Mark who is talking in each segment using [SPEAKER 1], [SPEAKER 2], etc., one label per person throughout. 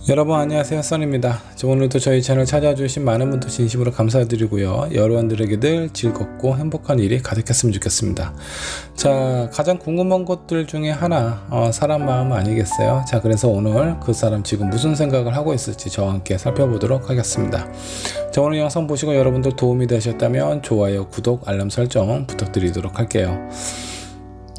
[SPEAKER 1] 여러분 안녕하세요, 써니입니다. 오늘도 저희 채널 찾아주신 많은 분들 진심으로 감사드리고요, 여러분들에게 늘 즐겁고 행복한 일이 가득했으면 좋겠습니다. 자, 가장 궁금한 것들 중에 하나, 사람 마음 아니겠어요? 자, 그래서 오늘 그 사람 지금 무슨 생각을 하고 있을지 저와 함께 살펴보도록 하겠습니다. 자, 오늘 영상 보시고 여러분들 도움이 되셨다면 좋아요, 구독, 알람 설정 부탁드리도록 할게요.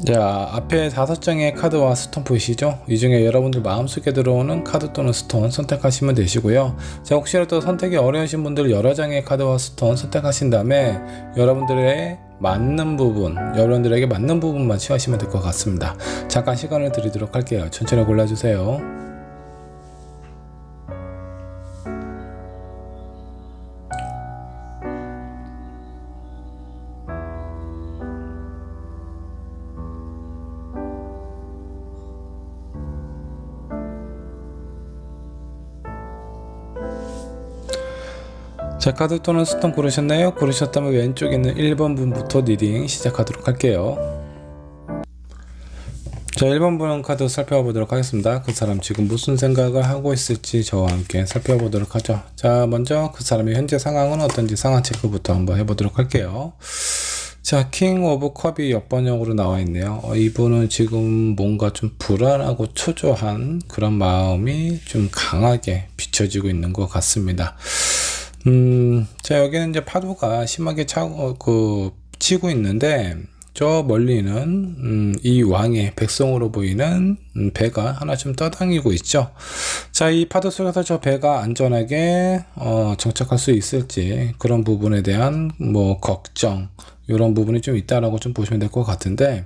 [SPEAKER 1] 자, 앞에 5장의 카드와 스톤 보이시죠? 이 중에 여러분들 마음속에 들어오는 카드 또는 스톤 선택하시면 되시고요. 자, 혹시라도 선택이 어려우신 분들 여러 장의 카드와 스톤 선택하신 다음에 여러분들의 맞는 부분, 여러분들에게 맞는 부분만 취하시면 될 것 같습니다. 잠깐 시간을 드리도록 할게요. 천천히 골라주세요. 자, 카드 또는 스톤 고르셨나요? 고르셨다면 왼쪽에 있는 1번 분부터 리딩 시작하도록 할게요. 자, 1번 분 카드 살펴보도록 하겠습니다. 그 사람 지금 무슨 생각을 하고 있을지 저와 함께 살펴보도록 하죠. 자, 먼저 그 사람의 현재 상황은 어떤지 상황 체크부터 한번 해보도록 할게요. 자, 킹 오브 컵이 역번역으로 나와 있네요. 이분은 지금 뭔가 좀 불안하고 초조한 그런 마음이 좀 강하게 비춰지고 있는 것 같습니다. 자, 여기는 이제 파도가 심하게 치고 있는데, 저 멀리는 이 왕의 백성으로 보이는 배가 하나 좀 떠다니고 있죠. 자, 이 파도 속에서 저 배가 안전하게 정착할 수 있을지, 그런 부분에 대한 걱정, 이런 부분이 좀 있다라고 좀 보시면 될 것 같은데,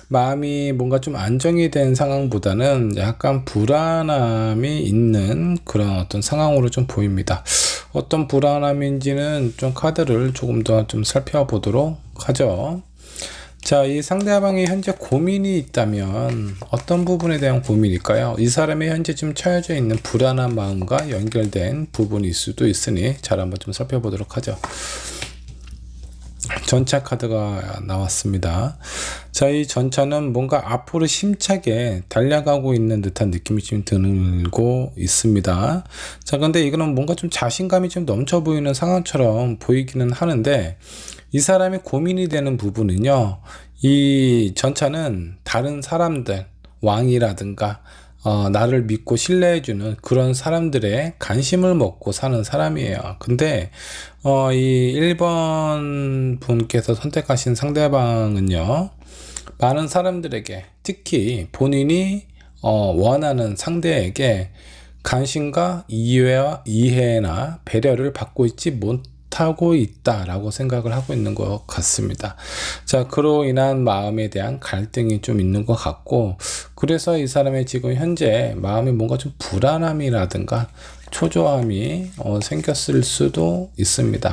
[SPEAKER 1] 마음이 뭔가 좀 안정이 된 상황보다는 약간 불안함이 있는 그런 어떤 상황으로 좀 보입니다. 어떤 불안함인지는 좀 카드를 조금 더 좀 살펴보도록 하죠. 자, 이 상대방이 현재 고민이 있다면 어떤 부분에 대한 고민일까요? 이 사람이 현재 좀 처해져 있는 불안한 마음과 연결된 부분일 수도 있으니 잘 한번 좀 살펴보도록 하죠. 전차 카드가 나왔습니다. 자, 이 전차는 뭔가 앞으로 심차게 달려가고 있는 듯한 느낌이 좀 들고 있습니다. 자, 근데 이거는 뭔가 좀 자신감이 좀 넘쳐 보이는 상황처럼 보이기는 하는데, 이 사람이 고민이 되는 부분은요, 이 전차는 다른 사람들, 왕이라든가 나를 믿고 신뢰해주는 그런 사람들의 관심을 먹고 사는 사람이에요. 근데 이 1번 분께서 선택하신 상대방은요, 많은 사람들에게, 특히 본인이 원하는 상대에게 관심과 이해나 배려를 받고 있지 못하고 있다라고 생각을 하고 있는 것 같습니다. 자, 그로 인한 마음에 대한 갈등이 좀 있는 것 같고, 그래서 이 사람의 지금 현재 마음에 뭔가 좀 불안함이라든가 초조함이 생겼을 수도 있습니다.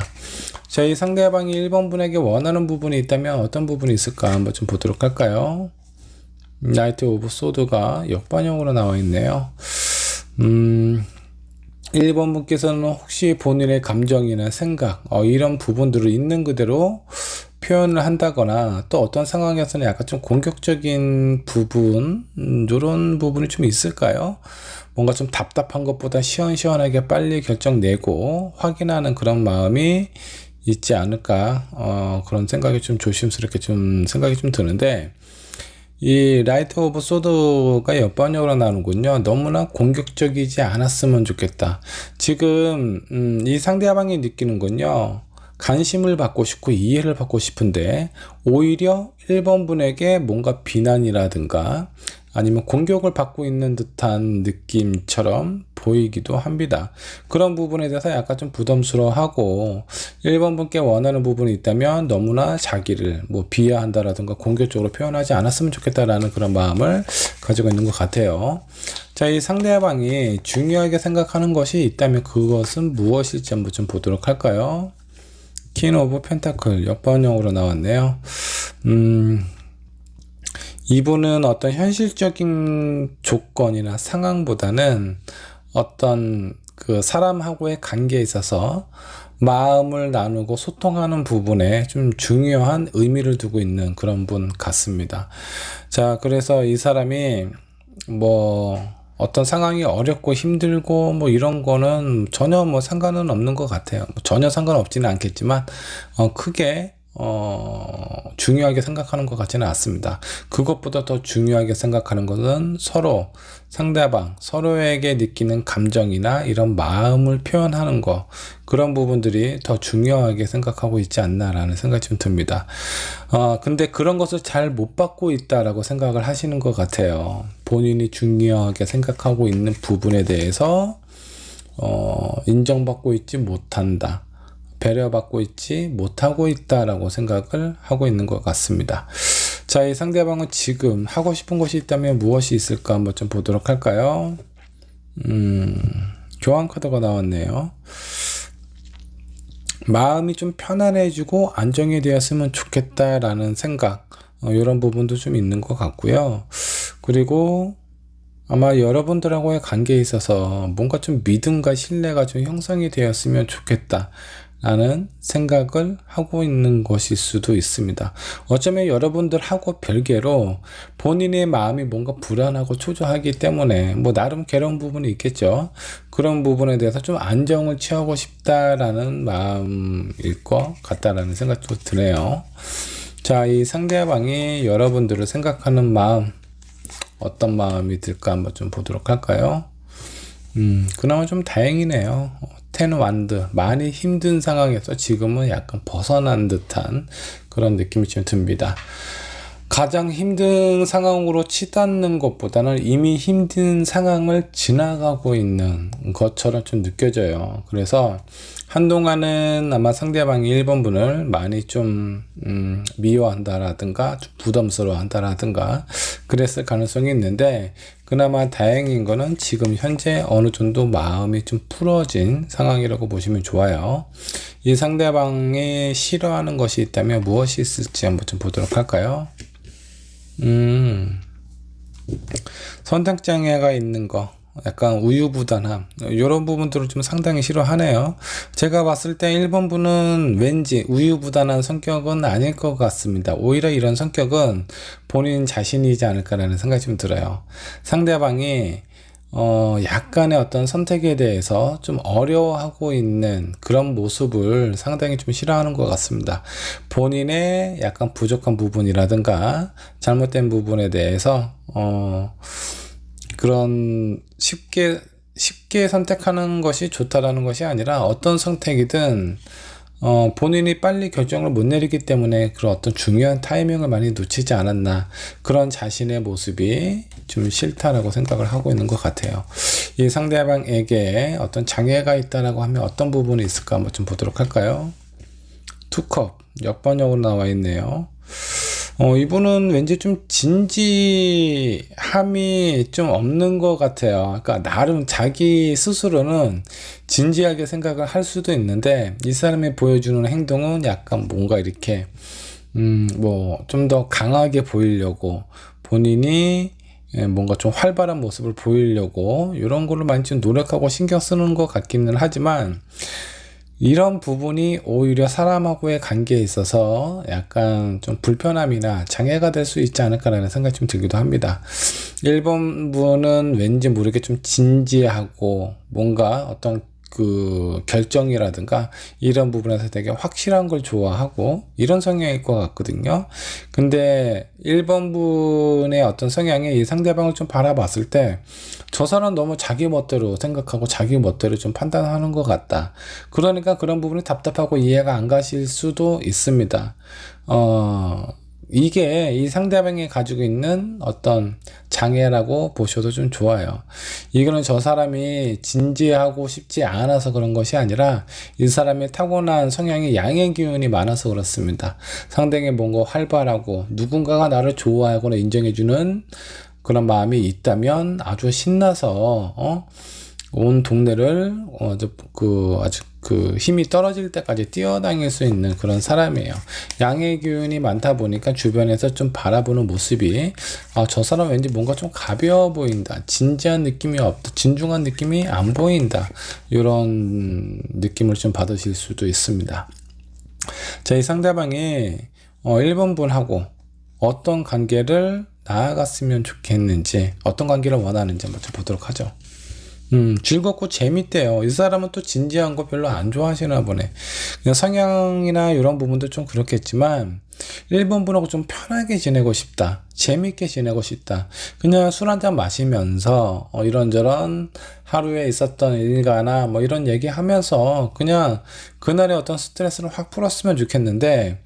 [SPEAKER 1] 자, 이 상대방이 1번 분에게 원하는 부분이 있다면 어떤 부분이 있을까 한번 좀 보도록 할까요? 나이트 오브 소드가 역반영으로 나와 있네요. 1번 분께서는 혹시 본인의 감정이나 생각, 이런 부분들을 있는 그대로 표현을 한다거나, 또 어떤 상황에서는 약간 좀 공격적인 부분, 이런 부분이 좀 있을까요? 뭔가 좀 답답한 것보다 시원시원하게 빨리 결정 내고 확인하는 그런 마음이 있지 않을까, 그런 생각이 좀 조심스럽게 좀 생각이 좀 드는데, 이 라이트 오브 소드가 역번역으로 나오는군요. 너무나 공격적이지 않았으면 좋겠다. 지금 이 상대방이 느끼는 건요, 관심을 받고 싶고 이해를 받고 싶은데 오히려 1번 분에게 뭔가 비난이라든가 아니면 공격을 받고 있는 듯한 느낌처럼 보이기도 합니다. 그런 부분에 대해서 약간 좀 부담스러워하고, 1번 분께 원하는 부분이 있다면 너무나 자기를 비하한다라든가 공격적으로 표현하지 않았으면 좋겠다라는 그런 마음을 가지고 있는 것 같아요. 자, 이 상대방이 중요하게 생각하는 것이 있다면 그것은 무엇일지 한번 좀 보도록 할까요? 퀸 오브 펜타클 역번역으로 나왔네요. 이분은 어떤 현실적인 조건이나 상황보다는 어떤 그 사람하고의 관계에 있어서 마음을 나누고 소통하는 부분에 좀 중요한 의미를 두고 있는 그런 분 같습니다. 자, 그래서 이 사람이 어떤 상황이 어렵고 힘들고 뭐 이런 거는 전혀 뭐 상관은 없는 것 같아요. 뭐 전혀 상관없지는 않겠지만 크게 중요하게 생각하는 것 같지는 않습니다. 그것보다 더 중요하게 생각하는 것은 서로 상대방 서로에게 느끼는 감정이나 이런 마음을 표현하는 거, 그런 부분들이 더 중요하게 생각하고 있지 않나라는 생각이 좀 듭니다. 근데 그런 것을 잘 못 받고 있다라고 생각을 하시는 것 같아요. 본인이 중요하게 생각하고 있는 부분에 대해서 인정받고 있지 못한다, 배려받고 있지 못하고 있다라고 생각을 하고 있는 것 같습니다. 자, 이 상대방은 지금 하고 싶은 것이 있다면 무엇이 있을까 한번 좀 보도록 할까요? 교환 카드가 나왔네요. 마음이 좀 편안해지고 안정이 되었으면 좋겠다라는 생각, 이런 부분도 좀 있는 것 같고요. 그리고 아마 여러분들하고의 관계에 있어서 뭔가 좀 믿음과 신뢰가 좀 형성이 되었으면 좋겠다 라는 생각을 하고 있는 것일 수도 있습니다. 어쩌면 여러분들하고 별개로 본인의 마음이 뭔가 불안하고 초조하기 때문에 뭐 나름 괴로운 부분이 있겠죠. 그런 부분에 대해서 좀 안정을 취하고 싶다라는 마음일 것 같다라는 생각도 드네요. 자, 이 상대방이 여러분들을 생각하는 마음, 어떤 마음이 들까 한번 좀 보도록 할까요? 그나마 좀 다행이네요. 텐 완드, 많이 힘든 상황에서 지금은 약간 벗어난 듯한 그런 느낌이 좀 듭니다. 가장 힘든 상황으로 치닫는 것보다는 이미 힘든 상황을 지나가고 있는 것처럼 좀 느껴져요. 그래서 한동안은 아마 상대방이 1번 분을 많이 좀 미워한다라든가 좀 부담스러워한다라든가 그랬을 가능성이 있는데, 그나마 다행인 거는 지금 현재 어느 정도 마음이 좀 풀어진 상황이라고 보시면 좋아요. 이 상대방이 싫어하는 것이 있다면 무엇이 있을지 한번 좀 보도록 할까요? 선택장애가 있는 거, 약간 우유부단함, 이런 부분들을 좀 상당히 싫어하네요. 제가 봤을 때 1번 분은 왠지 우유부단한 성격은 아닐 것 같습니다. 오히려 이런 성격은 본인 자신이지 않을까라는 생각이 좀 들어요. 상대방이 약간의 어떤 선택에 대해서 좀 어려워하고 있는 그런 모습을 상당히 좀 싫어하는 것 같습니다. 본인의 약간 부족한 부분이라든가 잘못된 부분에 대해서 그런 쉽게 선택하는 것이 좋다라는 것이 아니라 어떤 선택이든 본인이 빨리 결정을 못 내리기 때문에 그런 어떤 중요한 타이밍을 많이 놓치지 않았나, 그런 자신의 모습이 좀 싫다라고 생각을 하고 있는 것 같아요. 이 상대방에게 어떤 장애가 있다라고 하면 어떤 부분이 있을까 한번 좀 보도록 할까요? 투컵 역번역으로 나와 있네요. 이분은 왠지 좀 진지함이 좀 없는 것 같아요. 그러니까 나름 자기 스스로는 진지하게 생각을 할 수도 있는데, 이 사람이 보여주는 행동은 약간 뭔가 이렇게 뭐 좀 더 강하게 보이려고, 본인이 뭔가 좀 활발한 모습을 보이려고 이런 걸로 많이 좀 노력하고 신경 쓰는 것 같기는 하지만, 이런 부분이 오히려 사람하고의 관계에 있어서 약간 좀 불편함이나 장애가 될 수 있지 않을까라는 생각이 좀 들기도 합니다. 1번 분은 왠지 모르게 좀 진지하고 뭔가 어떤 그 결정이라든가 이런 부분에서 되게 확실한 걸 좋아하고 이런 성향일 것 같거든요. 근데 1번 분의 어떤 성향이 이 상대방을 좀 바라봤을 때 저 사람 너무 자기 멋대로 생각하고 자기 멋대로 좀 판단하는 것 같다. 그러니까 그런 부분이 답답하고 이해가 안 가실 수도 있습니다. 이게 이 상대방이 가지고 있는 어떤 장애라고 보셔도 좀 좋아요. 이거는 저 사람이 진지하고 싶지 않아서 그런 것이 아니라 이 사람의 타고난 성향이 양의 기운이 많아서 그렇습니다. 상당히 뭔가 활발하고 누군가가 나를 좋아하거나 인정해주는 그런 마음이 있다면 아주 신나서 온 동네를 아주 그 힘이 떨어질 때까지 뛰어다닐 수 있는 그런 사람이에요. 양의 기운이 많다 보니까 주변에서 좀 바라보는 모습이 저 사람 왠지 뭔가 좀 가벼워 보인다, 진지한 느낌이 없다, 진중한 느낌이 안 보인다, 이런 느낌을 좀 받으실 수도 있습니다. 자, 이 상대방이 1번 분하고 어떤 관계를 나아갔으면 좋겠는지, 어떤 관계를 원하는지 한번 좀 보도록 하죠. 즐겁고 재밌대요. 이 사람은 또 진지한 거 별로 안 좋아하시나 보네. 그냥 성향이나 이런 부분도 좀 그렇겠지만 1번 분하고 좀 편하게 지내고 싶다, 재밌게 지내고 싶다, 그냥 술 한잔 마시면서 이런저런 하루에 있었던 일과나 뭐 이런 얘기 하면서 그냥 그날의 어떤 스트레스를 확 풀었으면 좋겠는데,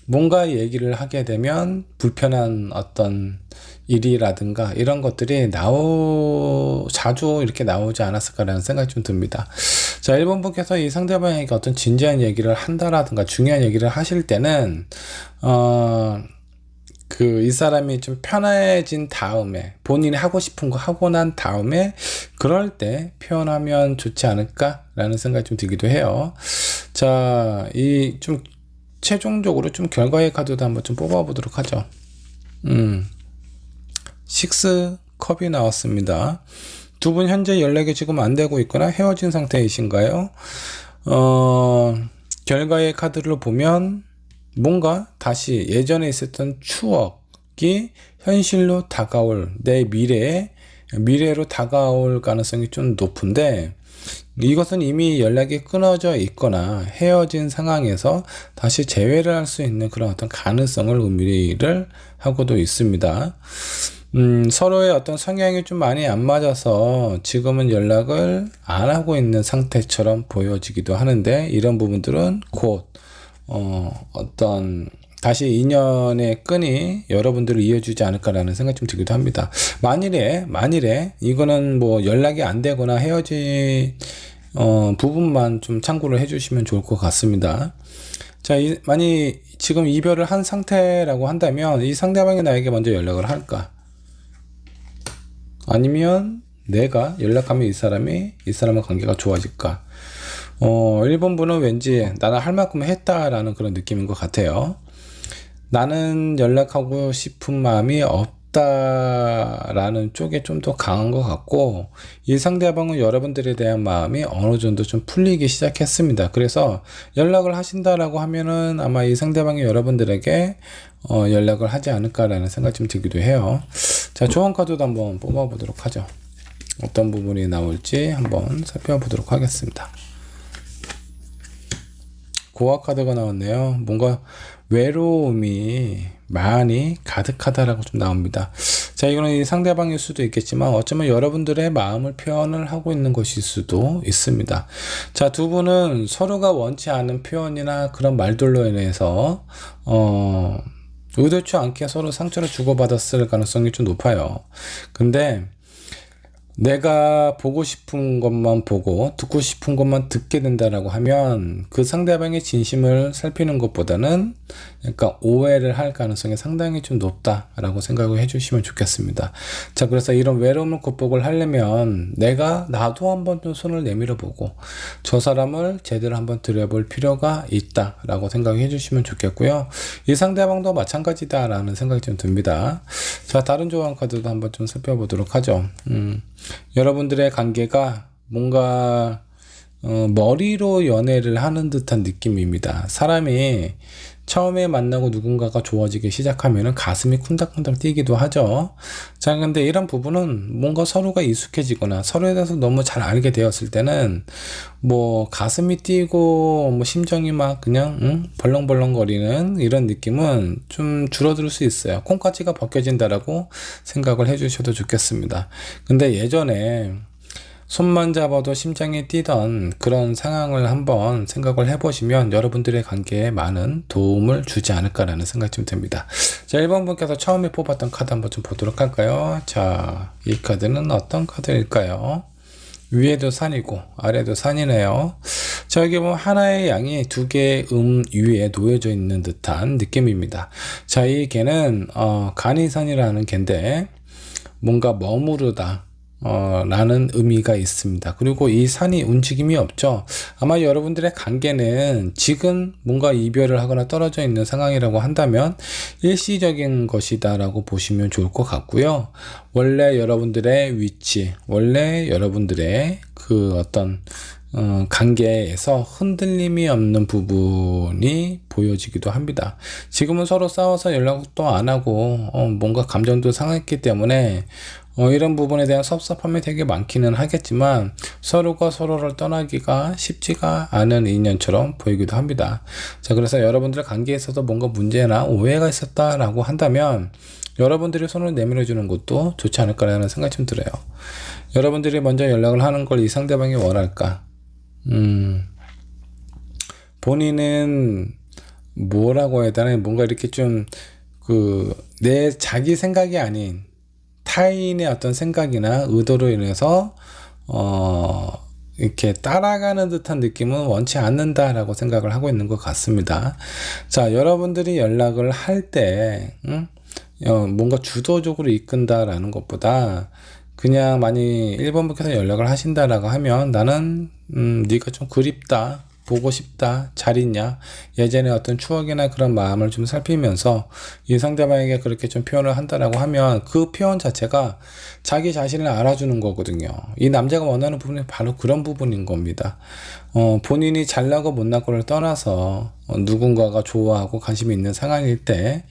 [SPEAKER 1] 뭔가 얘기를 하게 되면 불편한 어떤 일이라든가 이런 것들이 자주 이렇게 나오지 않았을까라는 생각이 좀 듭니다. 자, 1번 분께서 이 상대방에게 어떤 진지한 얘기를 한다라든가 중요한 얘기를 하실 때는 이 사람이 좀 편해진 다음에, 본인이 하고 싶은 거 하고 난 다음에 그럴 때 표현하면 좋지 않을까라는 생각이 좀 들기도 해요. 자, 좀 최종적으로 좀 결과의 카드도 한번 좀 뽑아보도록 하죠. 6컵이 나왔습니다. 두 분 현재 연락이 지금 안 되고 있거나 헤어진 상태이신가요? 결과의 카드를 보면 뭔가 다시 예전에 있었던 추억이 현실로 다가올, 내 미래로 다가올 가능성이 좀 높은데, 이것은 이미 연락이 끊어져 있거나 헤어진 상황에서 다시 재회를 할 수 있는 그런 어떤 가능성을 의미를 하고도 있습니다. 서로의 어떤 성향이 좀 많이 안 맞아서 지금은 연락을 안 하고 있는 상태처럼 보여지기도 하는데, 이런 부분들은 곧 어떤 다시 인연의 끈이 여러분들을 이어주지 않을까라는 생각이 좀 들기도 합니다. 만일에 이거는 뭐 연락이 안 되거나 헤어진 부분만 좀 참고를 해주시면 좋을 것 같습니다. 자, 만약 지금 이별을 한 상태라고 한다면 이 상대방이 나에게 먼저 연락을 할까? 아니면 내가 연락하면 이 사람과 관계가 좋아질까? 1번 분은 왠지 나는 할 만큼 했다라는 그런 느낌인 것 같아요. 나는 연락하고 싶은 마음이 없다라는 쪽에 좀 더 강한 것 같고, 이 상대방은 여러분들에 대한 마음이 어느 정도 좀 풀리기 시작했습니다. 그래서 연락을 하신다라고 하면은 아마 이 상대방이 여러분들에게 연락을 하지 않을까라는 생각이 좀 들기도 해요. 자, 조언 카드도 한번 뽑아보도록 하죠. 어떤 부분이 나올지 한번 살펴보도록 하겠습니다. 고아 카드가 나왔네요. 뭔가 외로움이 많이 가득하다라고 좀 나옵니다. 자, 이거는 이 상대방일 수도 있겠지만 어쩌면 여러분들의 마음을 표현을 하고 있는 것일 수도 있습니다. 자, 두 분은 서로가 원치 않은 표현이나 그런 말들로 인해서 의도치 않게 서로 상처를 주고받았을 가능성이 좀 높아요. 근데 내가 보고 싶은 것만 보고 듣고 싶은 것만 듣게 된다라고 하면 그 상대방의 진심을 살피는 것보다는 약간 오해를 할 가능성이 상당히 좀 높다라고 생각을 해주시면 좋겠습니다. 자, 그래서 이런 외로움을 극복을 하려면 나도 한번 좀 손을 내밀어 보고 저 사람을 제대로 한번 들여볼 필요가 있다라고 생각해 주시면 좋겠고요. 이 상대방도 마찬가지다라는 생각이 좀 듭니다. 자, 다른 조언 카드도 한번 좀 살펴보도록 하죠. 여러분들의 관계가 뭔가 머리로 연애를 하는 듯한 느낌입니다. 사람이 처음에 만나고 누군가가 좋아지기 시작하면은 가슴이 쿵닥쿵닥 뛰기도 하죠. 자, 근데 이런 부분은 뭔가 서로가 익숙해지거나 서로에 대해서 너무 잘 알게 되었을 때는 뭐 가슴이 뛰고 뭐 심정이 막 그냥 벌렁벌렁거리는 이런 느낌은 좀 줄어들 수 있어요. 콩깍지가 벗겨진다라고 생각을 해주셔도 좋겠습니다. 근데 예전에 손만 잡아도 심장이 뛰던 그런 상황을 한번 생각을 해보시면 여러분들의 관계에 많은 도움을 주지 않을까라는 생각이 좀 듭니다. 자, 1번 분께서 처음에 뽑았던 카드 한번 좀 보도록 할까요? 자, 이 카드는 어떤 카드일까요? 위에도 산이고 아래도 산이네요. 자, 여기 보면 하나의 양이 두 개의 위에 놓여져 있는 듯한 느낌입니다. 자, 이 개는 간이산이라는 개인데 뭔가 머무르다 라는 의미가 있습니다. 그리고 이 산이 움직임이 없죠. 아마 여러분들의 관계는 지금 뭔가 이별을 하거나 떨어져 있는 상황이라고 한다면 일시적인 것이다 라고 보시면 좋을 것 같고요. 원래 여러분들의 위치, 원래 여러분들의 그 어떤 관계에서 흔들림이 없는 부분이 보여지기도 합니다. 지금은 서로 싸워서 연락도 안 하고 뭔가 감정도 상했기 때문에 이런 부분에 대한 섭섭함이 되게 많기는 하겠지만 서로가 서로를 떠나기가 쉽지가 않은 인연처럼 보이기도 합니다. 자, 그래서 여러분들 관계에서도 뭔가 문제나 오해가 있었다라고 한다면 여러분들이 손을 내밀어 주는 것도 좋지 않을까라는 생각이 좀 들어요. 여러분들이 먼저 연락을 하는 걸 이 상대방이 원할까? 본인은 뭐라고 해야 되나, 뭔가 이렇게 좀 내 자기 생각이 아닌 타인의 어떤 생각이나 의도로 인해서 이렇게 따라가는 듯한 느낌은 원치 않는다라고 생각을 하고 있는 것 같습니다. 자, 여러분들이 연락을 할 때 뭔가 주도적으로 이끈다라는 것보다 그냥 만약 1번부께서 연락을 하신다라고 하면 나는 네가 좀 그립다, 보고 싶다, 잘 있냐, 예전에 어떤 추억이나 그런 마음을 좀 살피면서 이 상대방에게 그렇게 좀 표현을 한다라고 하면 그 표현 자체가 자기 자신을 알아주는 거거든요. 이 남자가 원하는 부분이 바로 그런 부분인 겁니다. 본인이 잘나고 못나고를 떠나서 누군가가 좋아하고 관심이 있는 상황일 때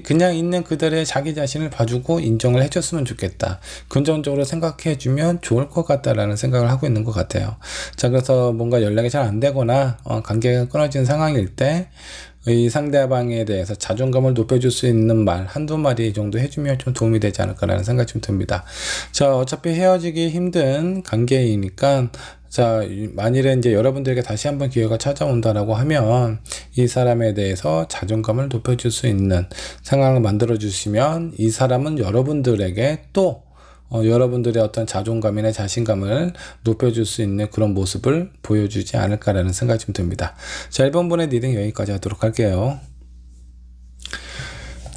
[SPEAKER 1] 그냥 있는 그대로의 자기 자신을 봐주고 인정을 해줬으면 좋겠다, 긍정적으로 생각해주면 좋을 것 같다라는 생각을 하고 있는 것 같아요. 자, 그래서 뭔가 연락이 잘 안 되거나 관계가 끊어진 상황일 때 이 상대방에 대해서 자존감을 높여줄 수 있는 말 한두 마디 정도 해주면 좀 도움이 되지 않을까라는 생각이 좀 듭니다. 자, 어차피 헤어지기 힘든 관계이니까, 자, 만일에 이제 여러분들에게 다시 한번 기회가 찾아온다라고 하면 이 사람에 대해서 자존감을 높여줄 수 있는 상황을 만들어 주시면 이 사람은 여러분들에게 또 여러분들의 어떤 자존감이나 자신감을 높여줄 수 있는 그런 모습을 보여주지 않을까라는 생각이 좀 듭니다. 자, 1번분의 리딩 여기까지 하도록 할게요.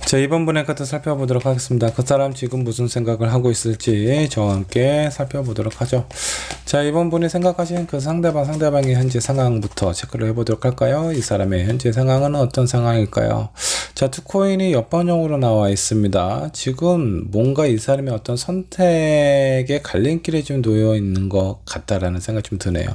[SPEAKER 1] 자, 2번분의 카드 살펴보도록 하겠습니다. 그 사람 지금 무슨 생각을 하고 있을지 저와 함께 살펴보도록 하죠. 자, 2번분이 생각하시는 그 상대방의 현재 상황부터 체크를 해보도록 할까요? 이 사람의 현재 상황은 어떤 상황일까요? 자, 투코인이 옆번형으로 나와 있습니다. 지금 뭔가 이 사람의 어떤 선택의 갈림길에 좀 놓여 있는 것 같다라는 생각이 좀 드네요.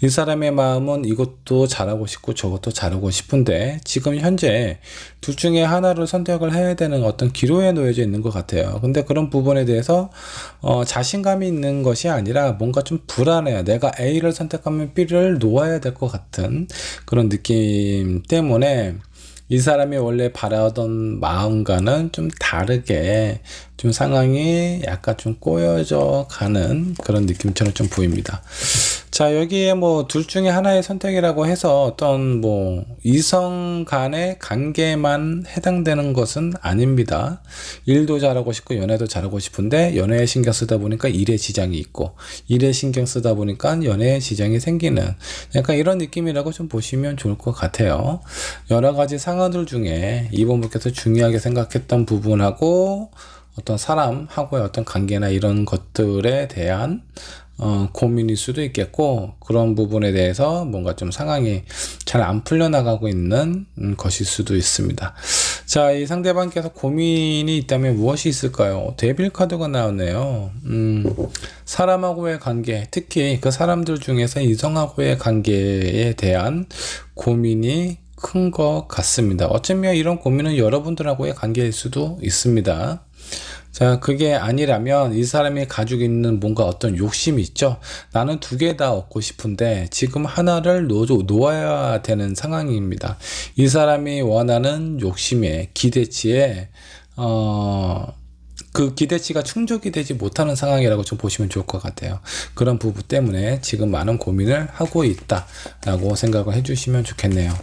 [SPEAKER 1] 이 사람의 마음은 이것도 잘하고 싶고 저것도 잘하고 싶은데 지금 현재 둘 중에 하나를 선택을 해야 되는 어떤 기로에 놓여져 있는 것 같아요. 근데 그런 부분에 대해서 자신감이 있는 것이 아니라 뭔가 좀 불안해요. 내가 A를 선택하면 B를 놓아야 될 것 같은 그런 느낌 때문에 이 사람이 원래 바라던 마음과는 좀 다르게 좀 상황이 약간 좀 꼬여져 가는 그런 느낌처럼 좀 보입니다. 자, 여기에 뭐 둘 중에 하나의 선택이라고 해서 어떤 뭐 이성 간의 관계만 해당되는 것은 아닙니다. 일도 잘하고 싶고 연애도 잘하고 싶은데 연애에 신경 쓰다 보니까 일에 지장이 있고 일에 신경 쓰다 보니까 연애에 지장이 생기는 약간 이런 느낌이라고 좀 보시면 좋을 것 같아요. 여러 가지 상황들 중에 이번분께서 중요하게 생각했던 부분하고 어떤 사람하고의 어떤 관계나 이런 것들에 대한 고민일 수도 있겠고, 그런 부분에 대해서 뭔가 좀 상황이 잘 안 풀려나가고 있는 것일 수도 있습니다. 자, 이 상대방께서 고민이 있다면 무엇이 있을까요? 데빌 카드가 나오네요. 사람하고의 관계, 특히 그 사람들 중에서 이성하고의 관계에 대한 고민이 큰 것 같습니다. 어쩌면 이런 고민은 여러분들하고의 관계일 수도 있습니다. 자, 그게 아니라면 이 사람이 가지고 있는 뭔가 어떤 욕심이 있죠. 나는 두 개 다 얻고 싶은데 지금 하나를 놓아야 되는 상황입니다. 이 사람이 원하는 욕심에 기대치에 그 기대치가 충족이 되지 못하는 상황이라고 좀 보시면 좋을 것 같아요. 그런 부분 때문에 지금 많은 고민을 하고 있다라고 생각을 해주시면 좋겠네요.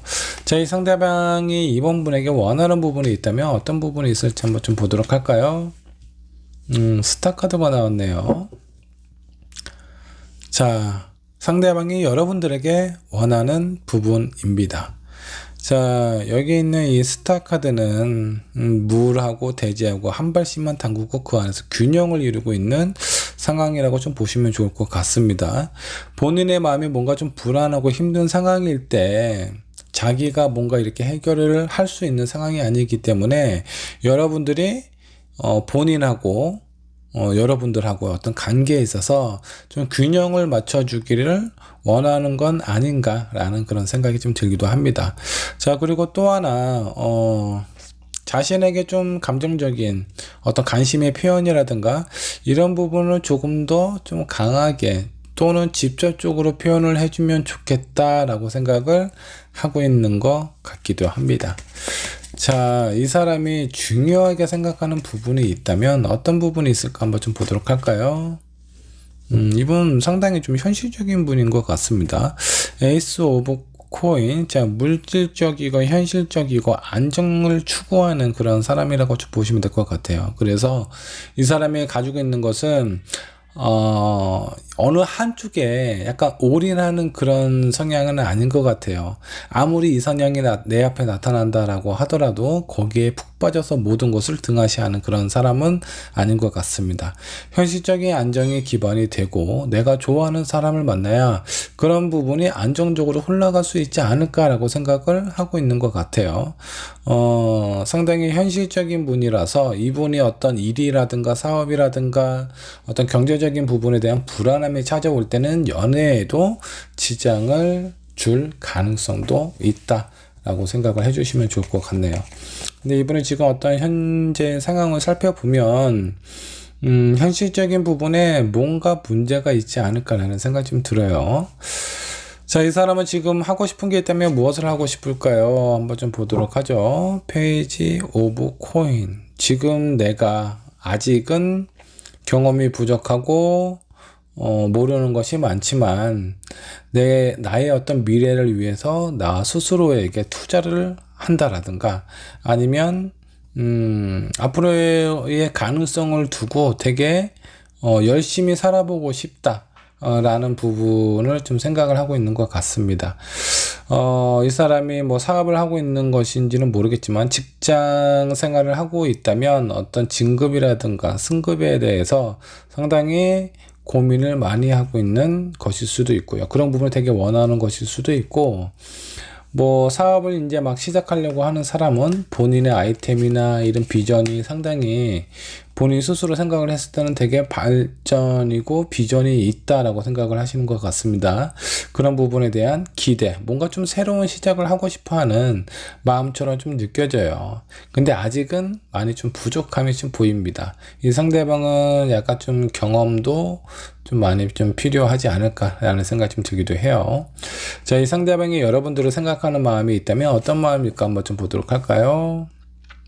[SPEAKER 1] 자, 이 상대방이 이번 분에게 원하는 부분이 있다면 어떤 부분이 있을지 한번 좀 보도록 할까요? 스타 카드가 나왔네요. 자, 상대방이 여러분들에게 원하는 부분입니다. 자, 여기 있는 이 스타 카드는 물하고 대지하고 한 발씩만 담그고 그 안에서 균형을 이루고 있는 상황이라고 좀 보시면 좋을 것 같습니다. 본인의 마음이 뭔가 좀 불안하고 힘든 상황일 때 자기가 뭔가 이렇게 해결을 할 수 있는 상황이 아니기 때문에 여러분들이 본인하고 여러분들하고 어떤 관계에 있어서 좀 균형을 맞춰주기를 원하는 건 아닌가라는 그런 생각이 좀 들기도 합니다. 자, 그리고 또 하나, 자신에게 좀 감정적인 어떤 관심의 표현이라든가 이런 부분을 조금 더 좀 강하게 또는 직접적으로 표현을 해주면 좋겠다라고 생각을 하고 있는 것 같기도 합니다. 자, 이 사람이 중요하게 생각하는 부분이 있다면 어떤 부분이 있을까 한번 좀 보도록 할까요? 이분 상당히 좀 현실적인 분인 것 같습니다. 에이스 오브 코인, 자, 물질적이고 현실적이고 안정을 추구하는 그런 사람이라고 좀 보시면 될 것 같아요. 그래서 이 사람이 가지고 있는 것은 어느 한쪽에 약간 올인하는 그런 성향은 아닌 것 같아요. 아무리 이 성향이 내 앞에 나타난다라고 하더라도 거기에 푹 빠져서 모든 것을 등한시하는 그런 사람은 아닌 것 같습니다. 현실적인 안정이 기반이 되고 내가 좋아하는 사람을 만나야 그런 부분이 안정적으로 흘러갈 수 있지 않을까라고 생각을 하고 있는 것 같아요. 상당히 현실적인 분이라서 이분이 어떤 일이라든가 사업이라든가 어떤 경제적인 부분에 대한 불안함이 찾아올 때는 연애에도 지장을 줄 가능성도 있다라고 생각을 해주시면 좋을 것 같네요. 근데 이분은 지금 어떤 현재 상황을 살펴보면 현실적인 부분에 뭔가 문제가 있지 않을까라는 생각이 좀 들어요. 자, 이 사람은 지금 하고 싶은 게 있다면 무엇을 하고 싶을까요? 한번 좀 보도록 하죠. 페이지 오브 코인. 지금 내가 아직은 경험이 부족하고 모르는 것이 많지만 나의 어떤 미래를 위해서 나 스스로에게 투자를 한다라든가 아니면 앞으로의 가능성을 두고 되게 열심히 살아보고 싶다 라는 부분을 좀 생각을 하고 있는 것 같습니다. 이 사람이 뭐 사업을 하고 있는 것인지는 모르겠지만 직장 생활을 하고 있다면 어떤 진급이라든가 승급에 대해서 상당히 고민을 많이 하고 있는 것일 수도 있고요. 그런 부분을 되게 원하는 것일 수도 있고, 뭐 사업을 이제 막 시작하려고 하는 사람은 본인의 아이템이나 이런 비전이 상당히 본인 스스로 생각을 했을 때는 되게 발전이고 비전이 있다라고 생각을 하시는 것 같습니다. 그런 부분에 대한 기대, 뭔가 좀 새로운 시작을 하고 싶어 하는 마음처럼 좀 느껴져요. 근데 아직은 많이 좀 부족함이 좀 보입니다. 이 상대방은 약간 좀 경험도 좀 많이 좀 필요하지 않을까라는 생각이 좀 들기도 해요. 자, 이 상대방이 여러분들을 생각하는 마음이 있다면 어떤 마음일까 한번 좀 보도록 할까요?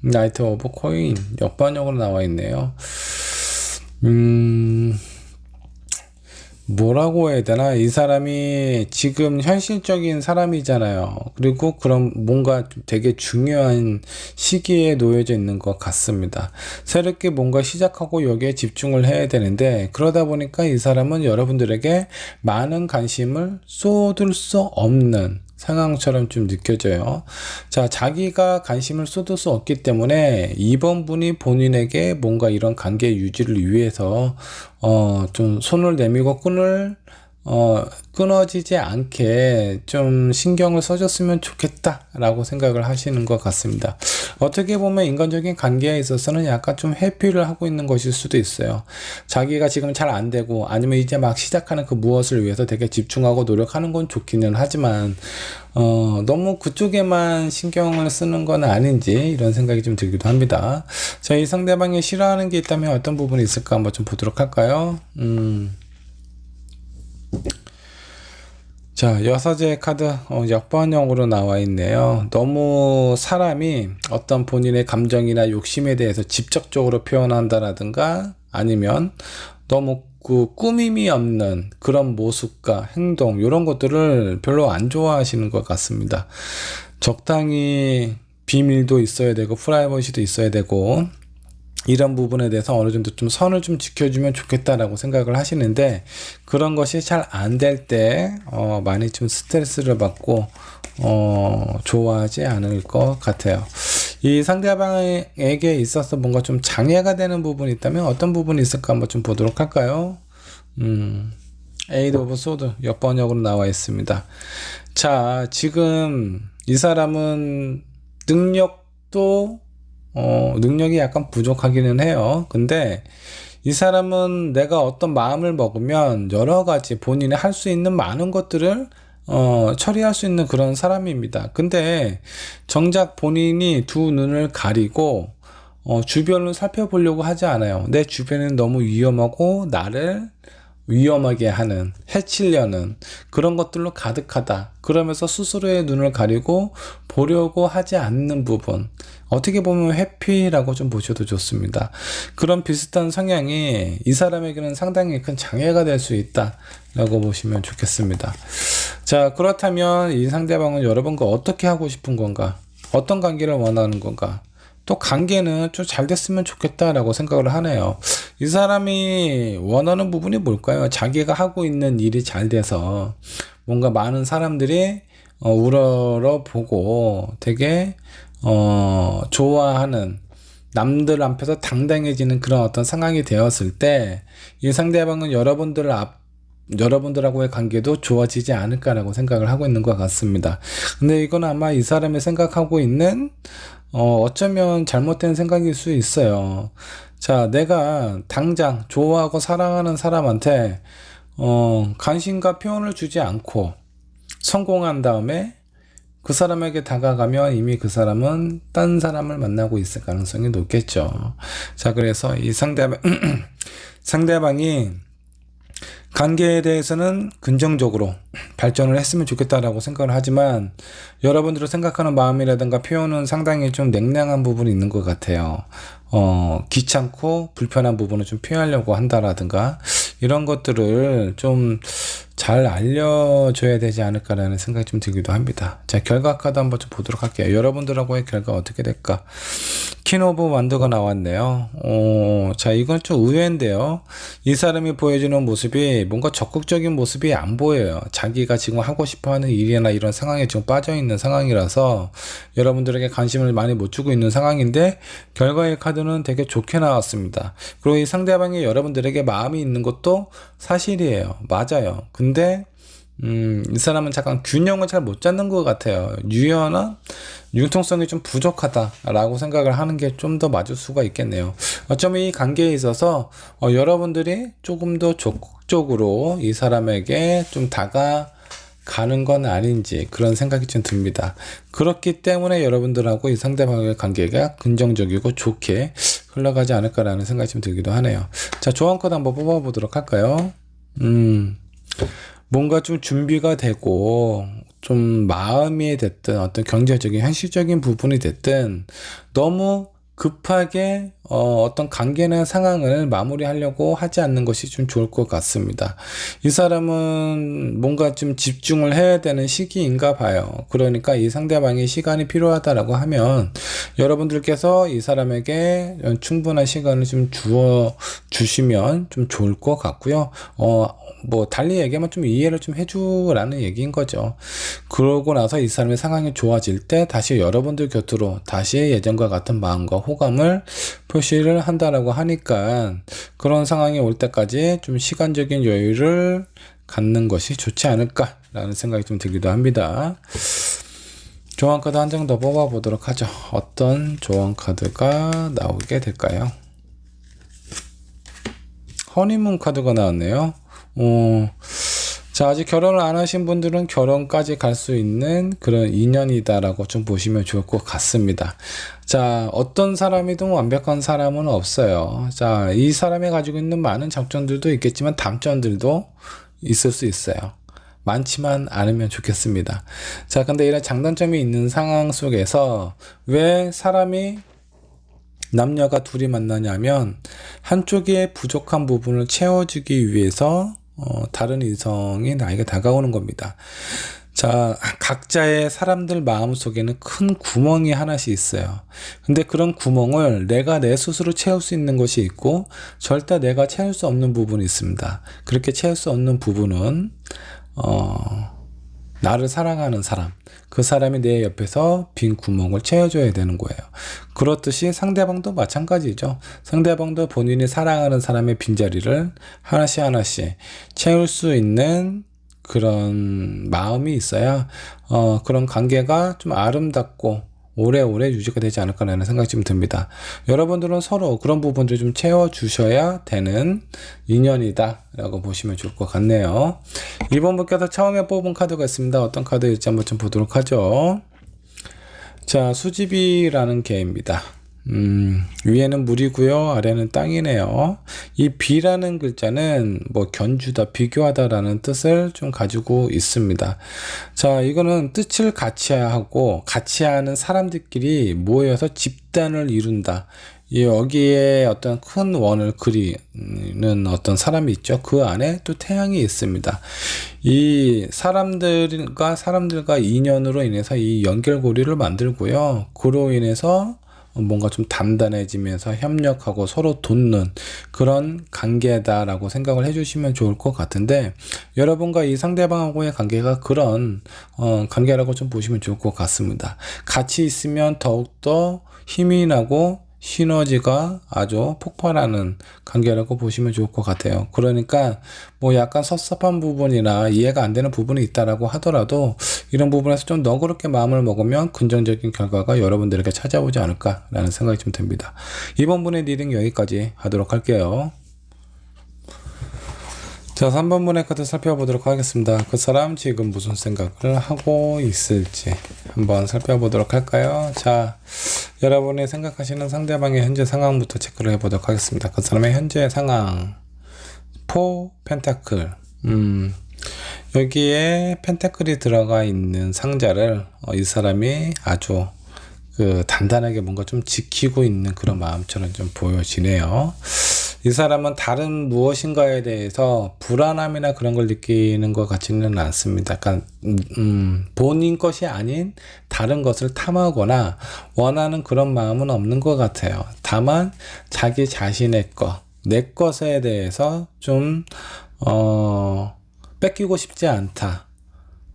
[SPEAKER 1] 나이트 오브 코인 역반역으로 나와 있네요. 뭐라고 해야 되나? 이 사람이 지금 현실적인 사람이잖아요. 그리고 그런 뭔가 되게 중요한 시기에 놓여져 있는 것 같습니다. 새롭게 뭔가 시작하고 여기에 집중을 해야 되는데 그러다 보니까 이 사람은 여러분들에게 많은 관심을 쏟을 수 없는 상황처럼 좀 느껴져요. 자, 자기가 관심을 쏟을 수 없기 때문에 이번 분이 본인에게 뭔가 이런 관계 유지를 위해서 좀 손을 내밀고 끊어지지 않게 좀 신경을 써줬으면 좋겠다라고 생각을 하시는 것 같습니다. 어떻게 보면 인간적인 관계에 있어서는 약간 좀 회피를 하고 있는 것일 수도 있어요. 자기가 지금 잘 안 되고 아니면 이제 막 시작하는 그 무엇을 위해서 되게 집중하고 노력하는 건 좋기는 하지만 너무 그쪽에만 신경을 쓰는 건 아닌지 이런 생각이 좀 들기도 합니다. 자, 이 상대방이 싫어하는 게 있다면 어떤 부분이 있을까 한번 좀 보도록 할까요? 자, 여사제 카드 역번역으로 나와 있네요. 너무 사람이 어떤 본인의 감정이나 욕심에 대해서 직접적으로 표현한다라든가 아니면 너무 그 꾸밈이 없는 그런 모습과 행동 이런 것들을 별로 안 좋아하시는 것 같습니다. 적당히 비밀도 있어야 되고 프라이버시도 있어야 되고 이런 부분에 대해서 어느 정도 좀 선을 좀 지켜주면 좋겠다라고 생각을 하시는데 그런 것이 잘 안 될 때 많이 좀 스트레스를 받고 좋아하지 않을 것 같아요. 이 상대방에게 있어서 뭔가 좀 장애가 되는 부분이 있다면 어떤 부분이 있을까 한번 좀 보도록 할까요? 에이드 오브 소드 역번역으로 나와 있습니다. 자, 지금 이 사람은 능력이 약간 부족하기는 해요. 근데 이 사람은 내가 어떤 마음을 먹으면 여러 가지 본인이 할 수 있는 많은 것들을 처리할 수 있는 그런 사람입니다. 근데 정작 본인이 두 눈을 가리고 주변을 살펴보려고 하지 않아요. 내 주변은 너무 위험하고 나를 위험하게 하는, 해치려는 그런 것들로 가득하다. 그러면서 스스로의 눈을 가리고 보려고 하지 않는 부분. 어떻게 보면 회피라고 좀 보셔도 좋습니다. 그런 비슷한 성향이 이 사람에게는 상당히 큰 장애가 될 수 있다라고 보시면 좋겠습니다. 자, 그렇다면 이 상대방은 여러분과 어떻게 하고 싶은 건가? 어떤 관계를 원하는 건가? 또 관계는 좀 잘 됐으면 좋겠다라고 생각을 하네요. 이 사람이 원하는 부분이 뭘까요? 자기가 하고 있는 일이 잘 돼서 뭔가 많은 사람들이 우러러보고 되게 좋아하는, 남들 앞에서 당당해지는 그런 어떤 상황이 되었을 때 이 상대방은 여러분들하고의 관계도 좋아지지 않을까라고 생각을 하고 있는 것 같습니다. 근데 이건 아마 이 사람이 생각하고 있는 어쩌면 잘못된 생각일 수 있어요. 자, 내가 당장 좋아하고 사랑하는 사람한테 관심과 표현을 주지 않고 성공한 다음에 그 사람에게 다가가면 이미 그 사람은 딴 사람을 만나고 있을 가능성이 높겠죠. 자, 그래서 이 상대방이 관계에 대해서는 긍정적으로 발전을 했으면 좋겠다라고 생각을 하지만 여러분들이 생각하는 마음이라든가 표현은 상당히 좀 냉랭한 부분이 있는 것 같아요. 귀찮고 불편한 부분을 좀 피하려고 한다라든가 이런 것들을 좀 잘 알려줘야 되지 않을까라는 생각이 좀 들기도 합니다. 자, 결과 카드 한번 좀 보도록 할게요. 여러분들하고의 결과 어떻게 될까? 퀸 오브 완드가 나왔네요. 자, 이건 좀 의외인데요. 이 사람이 보여주는 모습이 뭔가 적극적인 모습이 안 보여요. 자기가 지금 하고 싶어 하는 일이나 이런 상황에 지금 빠져 있는 상황이라서 여러분들에게 관심을 많이 못 주고 있는 상황인데 결과의 카드는 되게 좋게 나왔습니다. 그리고 이 상대방이 여러분들에게 마음이 있는 것도 사실이에요. 맞아요. 근데 이 사람은 잠깐 균형을 잘 못 잡는 것 같아요. 유연한 융통성이 좀 부족하다라고 생각을 하는 게 좀 더 맞을 수가 있겠네요. 어쩌면 이 관계에 있어서 여러분들이 조금 더 적극적으로 이 사람에게 좀 다가가는 건 아닌지 그런 생각이 좀 듭니다. 그렇기 때문에 여러분들하고 이 상대방의 관계가 긍정적이고 좋게 흘러가지 않을까라는 생각이 좀 들기도 하네요. 자, 조언 카드 한번 뽑아보도록 할까요? 뭔가 좀 준비가 되고 좀 마음이 됐든 어떤 경제적인 현실적인 부분이 됐든 너무 급하게 어떤 관계나 상황을 마무리하려고 하지 않는 것이 좀 좋을 것 같습니다. 이 사람은 뭔가 좀 집중을 해야 되는 시기인가 봐요. 그러니까 이 상대방이 시간이 필요하다라고 하면 여러분들께서 이 사람에게 충분한 시간을 좀 주시면 좀 좋을 것 같고요. 달리 얘기하면 좀 이해를 좀 해주라는 얘기인 거죠. 그러고 나서 이 사람의 상황이 좋아질 때 다시 여러분들 곁으로 다시 예전과 같은 마음과 호감을 표시를 한다라고 하니까 그런 상황이 올 때까지 좀 시간적인 여유를 갖는 것이 좋지 않을까라는 생각이 좀 들기도 합니다. 조언 카드 한 장 더 뽑아보도록 하죠. 어떤 조언 카드가 나오게 될까요? 허니문 카드가 나왔네요. 자, 아직 결혼을 안 하신 분들은 결혼까지 갈 수 있는 그런 인연이다라고 좀 보시면 좋을 것 같습니다. 자, 어떤 사람이든 완벽한 사람은 없어요. 자, 이 사람이 가지고 있는 많은 장점들도 있겠지만 단점들도 있을 수 있어요. 많지만 않으면 좋겠습니다. 자, 근데 이런 장단점이 있는 상황 속에서 왜 사람이 남녀가 둘이 만나냐면 한쪽의 부족한 부분을 채워주기 위해서 다른 이성이 나에게 다가오는 겁니다. 자, 각자의 사람들 마음속에는 큰 구멍이 하나씩 있어요. 근데 그런 구멍을 내가 내 스스로 채울 수 있는 것이 있고 절대 내가 채울 수 없는 부분이 있습니다. 그렇게 채울 수 없는 부분은 나를 사랑하는 사람, 그 사람이 내 옆에서 빈 구멍을 채워줘야 되는 거예요. 그렇듯이 상대방도 마찬가지죠. 상대방도 본인이 사랑하는 사람의 빈자리를 하나씩 하나씩 채울 수 있는 그런 마음이 있어야 그런 관계가 좀 아름답고 오래오래 유지가 되지 않을까라는 생각이 좀 듭니다. 여러분들은 서로 그런 부분들을 좀 채워주셔야 되는 인연이다 라고 보시면 좋을 것 같네요. 이번 분께서 처음에 뽑은 카드가 있습니다. 어떤 카드일지 한번 좀 보도록 하죠. 자, 수집이라는 개입니다. 위에는 물이고요, 아래는 땅이네요. 이 비라는 글자는 뭐 견주다, 비교하다 라는 뜻을 좀 가지고 있습니다. 자, 이거는 뜻을 같이 하고 같이 하는 사람들끼리 모여서 집단을 이룬다. 여기에 어떤 큰 원을 그리는 어떤 사람이 있죠. 그 안에 또 태양이 있습니다. 이 사람들과 인연으로 인해서 이 연결고리를 만들고요. 그로 인해서 뭔가 좀 단단해지면서 협력하고 서로 돕는 그런 관계다라고 생각을 해주시면 좋을 것 같은데, 여러분과 이 상대방하고의 관계가 그런 관계라고 좀 보시면 좋을 것 같습니다. 같이 있으면 더욱더 힘이 나고 시너지가 아주 폭발하는 관계라고 보시면 좋을 것 같아요. 그러니까 뭐 약간 섭섭한 부분이나 이해가 안 되는 부분이 있다라고 하더라도 이런 부분에서 좀 너그럽게 마음을 먹으면 긍정적인 결과가 여러분들에게 찾아오지 않을까라는 생각이 좀 듭니다. 이번 분의 리딩 여기까지 하도록 할게요. 자, 3번 분의 카드 살펴보도록 하겠습니다. 그 사람 지금 무슨 생각을 하고 있을지 한번 살펴보도록 할까요? 자, 여러분이 생각하시는 상대방의 현재 상황부터 체크를 해보도록 하겠습니다. 그 사람의 현재 상황, 4 펜타클. 여기에 펜타클이 들어가 있는 상자를 이 사람이 아주 단단하게 뭔가 좀 지키고 있는 그런 마음처럼 좀 보여지네요. 이 사람은 다른 무엇인가에 대해서 불안함이나 그런 걸 느끼는 것 같지는 않습니다. 약간 본인 것이 아닌 다른 것을 탐하거나 원하는 그런 마음은 없는 것 같아요. 다만 자기 자신의 것, 내 것에 대해서 좀 뺏기고 싶지 않다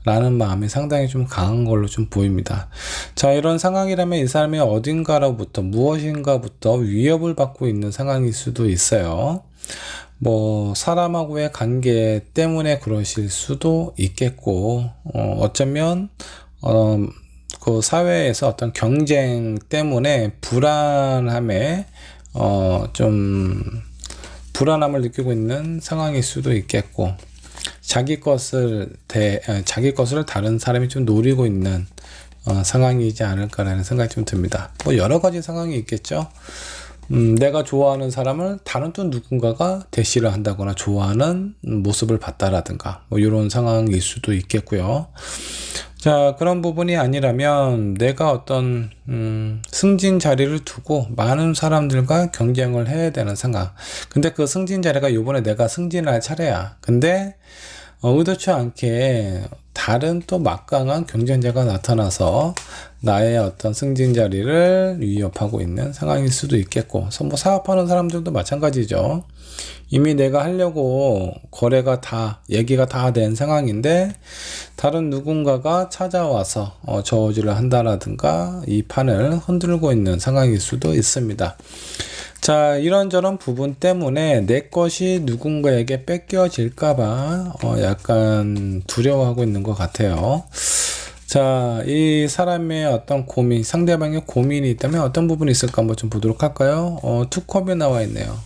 [SPEAKER 1] 라는 마음이 상당히 좀 강한 걸로 좀 보입니다. 자, 이런 상황이라면 이 사람이 어딘가로부터 무엇인가부터 위협을 받고 있는 상황일 수도 있어요. 뭐 사람하고의 관계 때문에 그러실 수도 있겠고, 어쩌면 그 사회에서 어떤 경쟁 때문에 불안함에 좀 불안함을 느끼고 있는 상황일 수도 있겠고, 자기 것을 다른 사람이 좀 노리고 있는 상황이지 않을까라는 생각이 좀 듭니다. 뭐 여러 가지 상황이 있겠죠. 내가 좋아하는 사람을 다른 또 누군가가 대시를 한다거나 좋아하는 모습을 봤다라든가 뭐 이런 상황일 수도 있겠고요. 자, 그런 부분이 아니라면 내가 어떤 승진 자리를 두고 많은 사람들과 경쟁을 해야 되는 상황. 근데 그 승진 자리가 이번에 내가 승진할 차례야. 근데 의도치 않게 다른 또 막강한 경쟁자가 나타나서 나의 어떤 승진 자리를 위협하고 있는 상황일 수도 있겠고, 뭐 사업하는 사람들도 마찬가지죠. 이미 내가 하려고 얘기가 다 된 상황인데 다른 누군가가 찾아와서 저지를 한다라든가 이 판을 흔들고 있는 상황일 수도 있습니다. 자, 이런저런 부분 때문에 내 것이 누군가에게 뺏겨질까봐 약간 두려워하고 있는 것 같아요. 자, 이 사람의 어떤 고민, 상대방의 고민이 있다면 어떤 부분이 있을까 한번 좀 보도록 할까요? 투컵이 나와 있네요.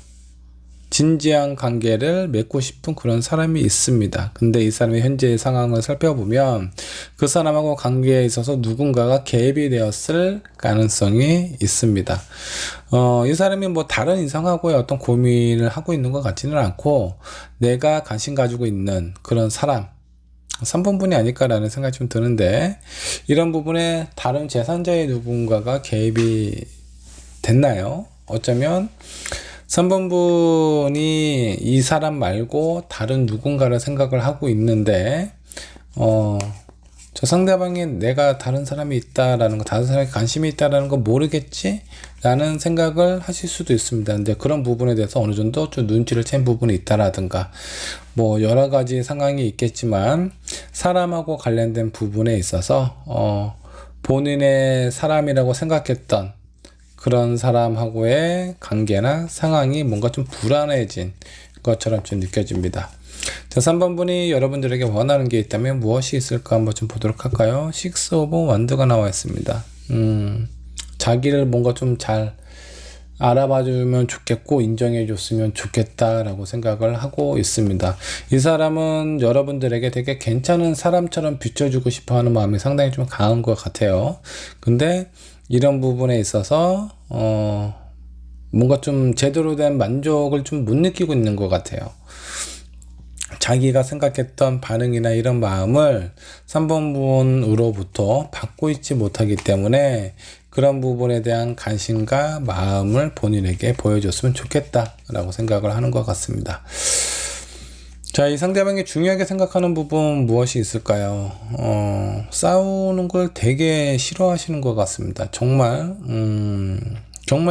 [SPEAKER 1] 진지한 관계를 맺고 싶은 그런 사람이 있습니다. 근데 이 사람의 현재의 상황을 살펴보면 그 사람하고 관계에 있어서 누군가가 개입이 되었을 가능성이 있습니다. 이 사람이 뭐 다른 이성하고의 어떤 고민을 하고 있는 것 같지는 않고 내가 관심 가지고 있는 그런 사람, 3번분이 아닐까라는 생각이 좀 드는데, 이런 부분에 다른 제3자의 누군가가 개입이 됐나요? 어쩌면 3번분이 이 사람 말고 다른 누군가를 생각을 하고 있는데 저 상대방이 내가 다른 사람이 있다라는 거, 다른 사람에 관심이 있다라는 거 모르겠지? 라는 생각을 하실 수도 있습니다. 근데 그런 부분에 대해서 어느 정도 좀 눈치를 챈 부분이 있다라든가 뭐 여러 가지 상황이 있겠지만 사람하고 관련된 부분에 있어서 본인의 사람이라고 생각했던 그런 사람하고의 관계나 상황이 뭔가 좀 불안해진 것처럼 좀 느껴집니다. 자, 3번 분이 여러분들에게 원하는 게 있다면 무엇이 있을까 한번 좀 보도록 할까요? 6 오브 원드가 나와 있습니다. 자기를 뭔가 좀 잘 알아봐주면 좋겠고 인정해줬으면 좋겠다라고 생각을 하고 있습니다. 이 사람은 여러분들에게 되게 괜찮은 사람처럼 비춰주고 싶어하는 마음이 상당히 좀 강한 것 같아요. 근데 이런 부분에 있어서 뭔가 좀 제대로 된 만족을 좀 못 느끼고 있는 것 같아요. 자기가 생각했던 반응이나 이런 마음을 3번 분으로부터 받고 있지 못하기 때문에 그런 부분에 대한 관심과 마음을 본인에게 보여줬으면 좋겠다 라고 생각을 하는 것 같습니다. 자, 이 상대방이 중요하게 생각하는 부분 무엇이 있을까요? 싸우는 걸 되게 싫어하시는 것 같습니다. 정말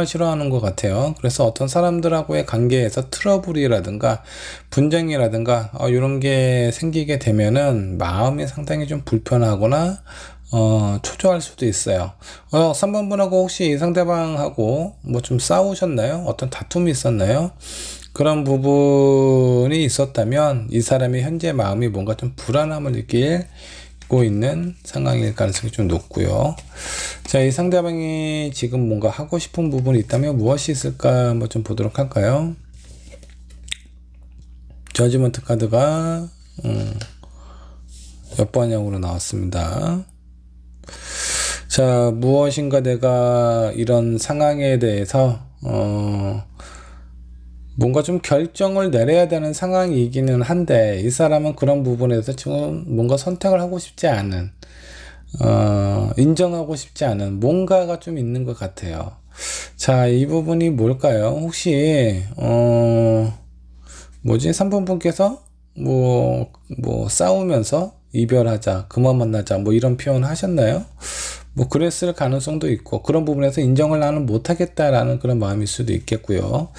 [SPEAKER 1] 싫어하는 것 같아요. 그래서 어떤 사람들하고의 관계에서 트러블이라든가 분쟁이라든가 이런 게 생기게 되면은 마음이 상당히 좀 불편하거나 초조할 수도 있어요. 3번 분하고 혹시 이 상대방하고 뭐 좀 싸우셨나요? 어떤 다툼이 있었나요? 그런 부분이 있었다면 이 사람의 현재 마음이 뭔가 좀 불안함을 느끼고 있는 상황일 가능성이 좀 높고요. 자, 이 상대방이 지금 뭔가 하고 싶은 부분이 있다면 무엇이 있을까 한번 좀 보도록 할까요? 저지먼트 카드가 역반영으로 나왔습니다. 자, 무엇인가 내가 이런 상황에 대해서 뭔가 좀 결정을 내려야 되는 상황이기는 한데 이 사람은 그런 부분에서 지금 뭔가 선택을 하고 싶지 않은 인정하고 싶지 않은 뭔가가 좀 있는 것 같아요. 자, 이 부분이 뭘까요? 혹시 3번 분께서 뭐 싸우면서 이별하자, 그만 만나자 뭐 이런 표현 하셨나요? 뭐 그랬을 가능성도 있고 그런 부분에서 인정을 나는 못하겠다라는 그런 마음일 수도 있겠고요.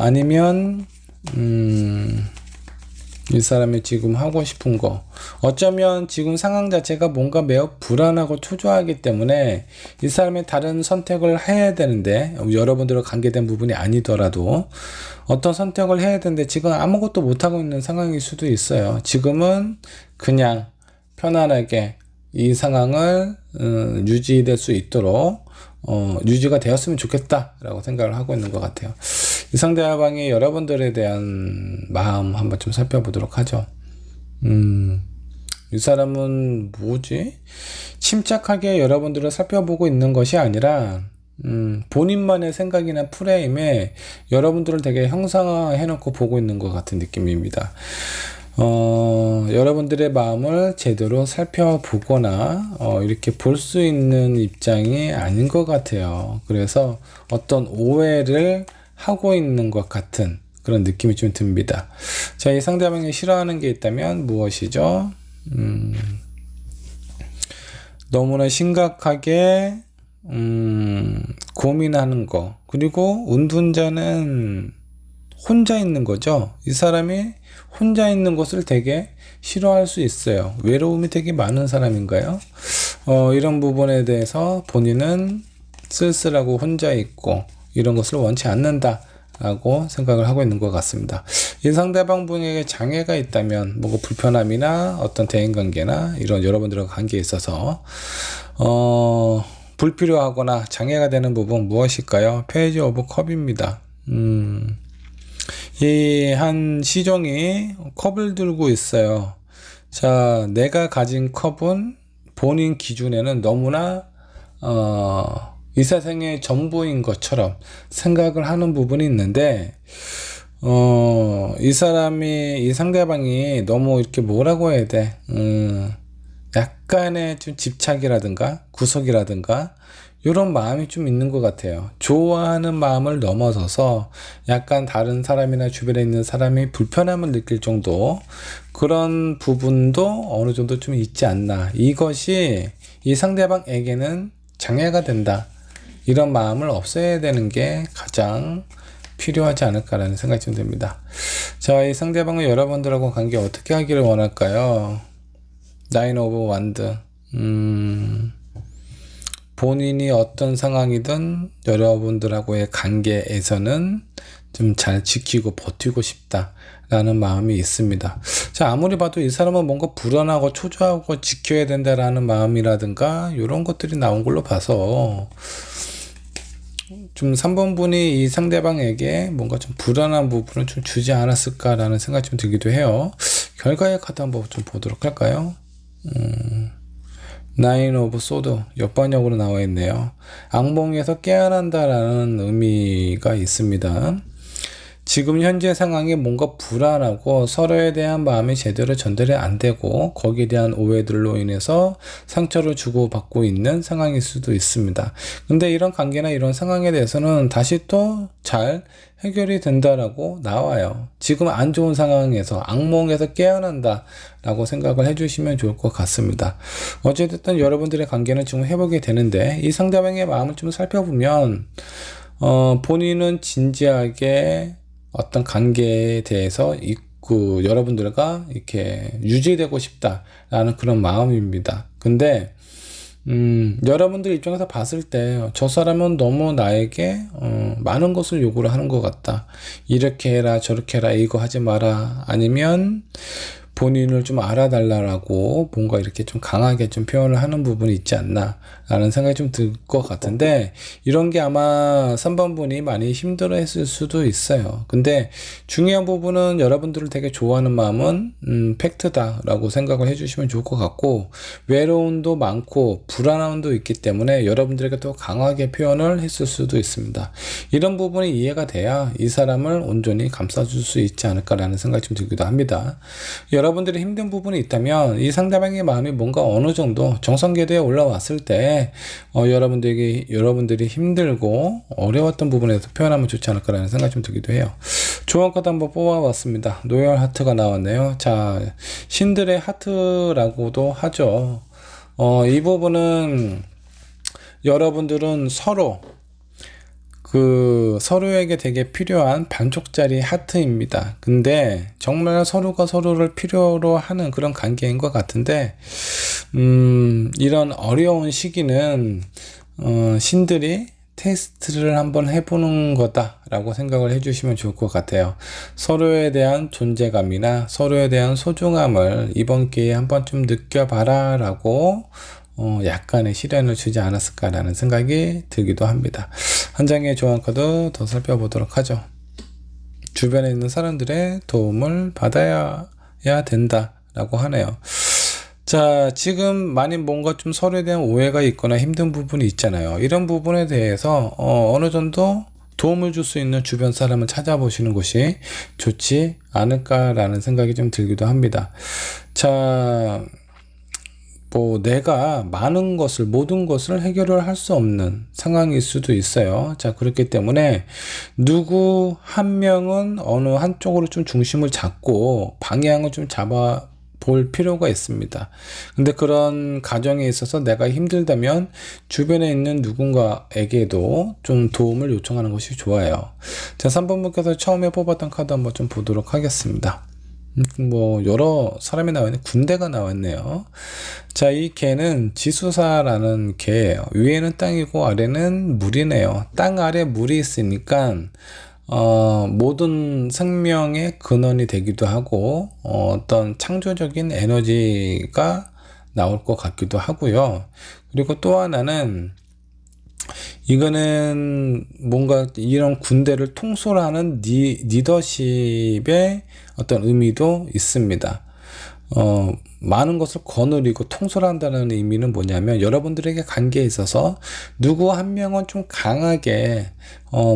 [SPEAKER 1] 아니면 이 사람이 지금 하고 싶은 거, 어쩌면 지금 상황 자체가 뭔가 매우 불안하고 초조하기 때문에 이 사람이 다른 선택을 해야 되는데, 여러분들과 관계된 부분이 아니더라도 어떤 선택을 해야 되는데 지금 아무것도 못하고 있는 상황일 수도 있어요. 지금은 그냥 편안하게 이 상황을 유지될 수 있도록 유지가 되었으면 좋겠다 라고 생각을 하고 있는 것 같아요. 이 상대방이 여러분들에 대한 마음 한번 좀 살펴보도록 하죠. 이 사람은 침착하게 여러분들을 살펴보고 있는 것이 아니라 본인만의 생각이나 프레임에 여러분들을 되게 형상화해 놓고 보고 있는 것 같은 느낌입니다. 여러분들의 마음을 제대로 살펴보거나 이렇게 볼 수 있는 입장이 아닌 것 같아요. 그래서 어떤 오해를 하고 있는 것 같은 그런 느낌이 좀 듭니다. 자, 이 상대방이 싫어하는 게 있다면 무엇이죠? 너무나 심각하게 고민하는 거, 그리고 운둔자는 혼자 있는 거죠. 이 사람이 혼자 있는 것을 되게 싫어할 수 있어요. 외로움이 되게 많은 사람인가요? 이런 부분에 대해서 본인은 쓸쓸하고 혼자 있고 이런 것을 원치 않는다 라고 생각을 하고 있는 것 같습니다. 이 상대방 분에게 장애가 있다면 뭔가 불편함이나 어떤 대인관계나 이런 여러분들과 관계에 있어서 불필요하거나 장애가 되는 부분 무엇일까요? 페이지 오브 컵입니다. 이 한 시종이 컵을 들고 있어요. 자, 내가 가진 컵은 본인 기준에는 너무나 이 세상의 전부인 것처럼 생각을 하는 부분이 있는데 이 상대방이 너무 이렇게 뭐라고 해야 돼? 약간의 좀 집착이라든가 구속이라든가 이런 마음이 좀 있는 것 같아요. 좋아하는 마음을 넘어서서 약간 다른 사람이나 주변에 있는 사람이 불편함을 느낄 정도, 그런 부분도 어느 정도 좀 있지 않나. 이것이 이 상대방에게는 장애가 된다, 이런 마음을 없애야 되는 게 가장 필요하지 않을까라는 생각이 좀 듭니다. 자, 이 상대방은 여러분들하고 관계 어떻게 하기를 원할까요? 나인 오브 완드. 본인이 어떤 상황이든 여러분들하고의 관계에서는 좀 잘 지키고 버티고 싶다라는 마음이 있습니다. 자, 아무리 봐도 이 사람은 뭔가 불안하고 초조하고 지켜야 된다라는 마음이라든가 이런 것들이 나온 걸로 봐서 좀 3번 분이 이 상대방에게 뭔가 좀 불안한 부분을 좀 주지 않았을까라는 생각이 좀 들기도 해요. 결과의 카드 한번 좀 보도록 할까요? 나인 오브 소드 역반역으로 나와 있네요. 악몽에서 깨어난다라는 의미가 있습니다. 지금 현재 상황이 뭔가 불안하고 서로에 대한 마음이 제대로 전달이 안 되고 거기에 대한 오해들로 인해서 상처를 주고받고 있는 상황일 수도 있습니다. 근데 이런 관계나 이런 상황에 대해서는 다시 또 잘 해결이 된다라고 나와요. 지금 안 좋은 상황에서 악몽에서 깨어난다 라고 생각을 해주시면 좋을 것 같습니다. 어쨌든 여러분들의 관계는 지금 회복이 되는데 이 상대방의 마음을 좀 살펴보면 본인은 진지하게 어떤 관계에 대해서 여러분들과 이렇게 유지되고 싶다라는 그런 마음입니다. 근데 여러분들 입장에서 봤을 때 저 사람은 너무 나에게 많은 것을 요구를 하는 것 같다. 이렇게 해라 저렇게 해라 이거 하지 마라. 아니면 본인을 좀 알아달라고 뭔가 이렇게 좀 강하게 좀 표현을 하는 부분이 있지 않나 라는 생각이 좀 들 것 같은데 이런 게 아마 3번 분이 많이 힘들어 했을 수도 있어요. 근데 중요한 부분은 여러분들을 되게 좋아하는 마음은 팩트다 라고 생각을 해주시면 좋을 것 같고 외로움도 많고 불안함도 있기 때문에 여러분들에게 더 강하게 표현을 했을 수도 있습니다. 이런 부분이 이해가 돼야 이 사람을 온전히 감싸줄 수 있지 않을까라는 생각이 좀 들기도 합니다. 여러분들이 힘든 부분이 있다면 이 상대방의 마음이 뭔가 어느 정도 정상궤도에 올라왔을 때 여러분들이 힘들고 어려웠던 부분에 대해서 표현하면 좋지 않을까라는 생각이 좀 들기도 해요. 조언 카드 한번 뽑아봤습니다. 노열 하트가 나왔네요. 자, 신들의 하트라고도 하죠. 이 부분은 여러분들은 서로에게 되게 필요한 반쪽짜리 하트입니다. 근데 정말 서로가 서로를 필요로 하는 그런 관계인 것 같은데 이런 어려운 시기는 신들이 테스트를 한번 해보는 거다라고 생각을 해주시면 좋을 것 같아요. 서로에 대한 존재감이나 서로에 대한 소중함을 이번 기회에 한번 좀 느껴봐라 라고 약간의 시련을 주지 않았을까라는 생각이 들기도 합니다. 한 장의 조언 카드 더 살펴보도록 하죠. 주변에 있는 사람들의 도움을 받아야 된다라고 하네요. 자, 지금 많이 뭔가 좀 서로에 대한 오해가 있거나 힘든 부분이 있잖아요. 이런 부분에 대해서 어느 정도 도움을 줄 수 있는 주변 사람을 찾아보시는 것이 좋지 않을까라는 생각이 좀 들기도 합니다. 자, 내가 모든 것을 해결을 할 수 없는 상황일 수도 있어요. 자, 그렇기 때문에 누구 한 명은 어느 한쪽으로 좀 중심을 잡고 방향을 좀 잡아 볼 필요가 있습니다. 근데 그런 과정에 있어서 내가 힘들다면 주변에 있는 누군가에게도 좀 도움을 요청하는 것이 좋아요. 자, 3번 분께서 처음에 뽑았던 카드 한번 좀 보도록 하겠습니다. 여러 사람이 나와있네. 군대가 나왔네요. 자, 이 개는 지수사라는 개예요. 위에는 땅이고 아래는 물이네요. 땅 아래 물이 있으니까 모든 생명의 근원이 되기도 하고 어떤 창조적인 에너지가 나올 것 같기도 하고요. 그리고 또 하나는 이거는 뭔가 이런 군대를 통솔하는 리더십의 어떤 의미도 있습니다. 많은 것을 거느리고 통솔한다는 의미는 뭐냐면 여러분들에게 관계에 있어서 누구 한 명은 좀 강하게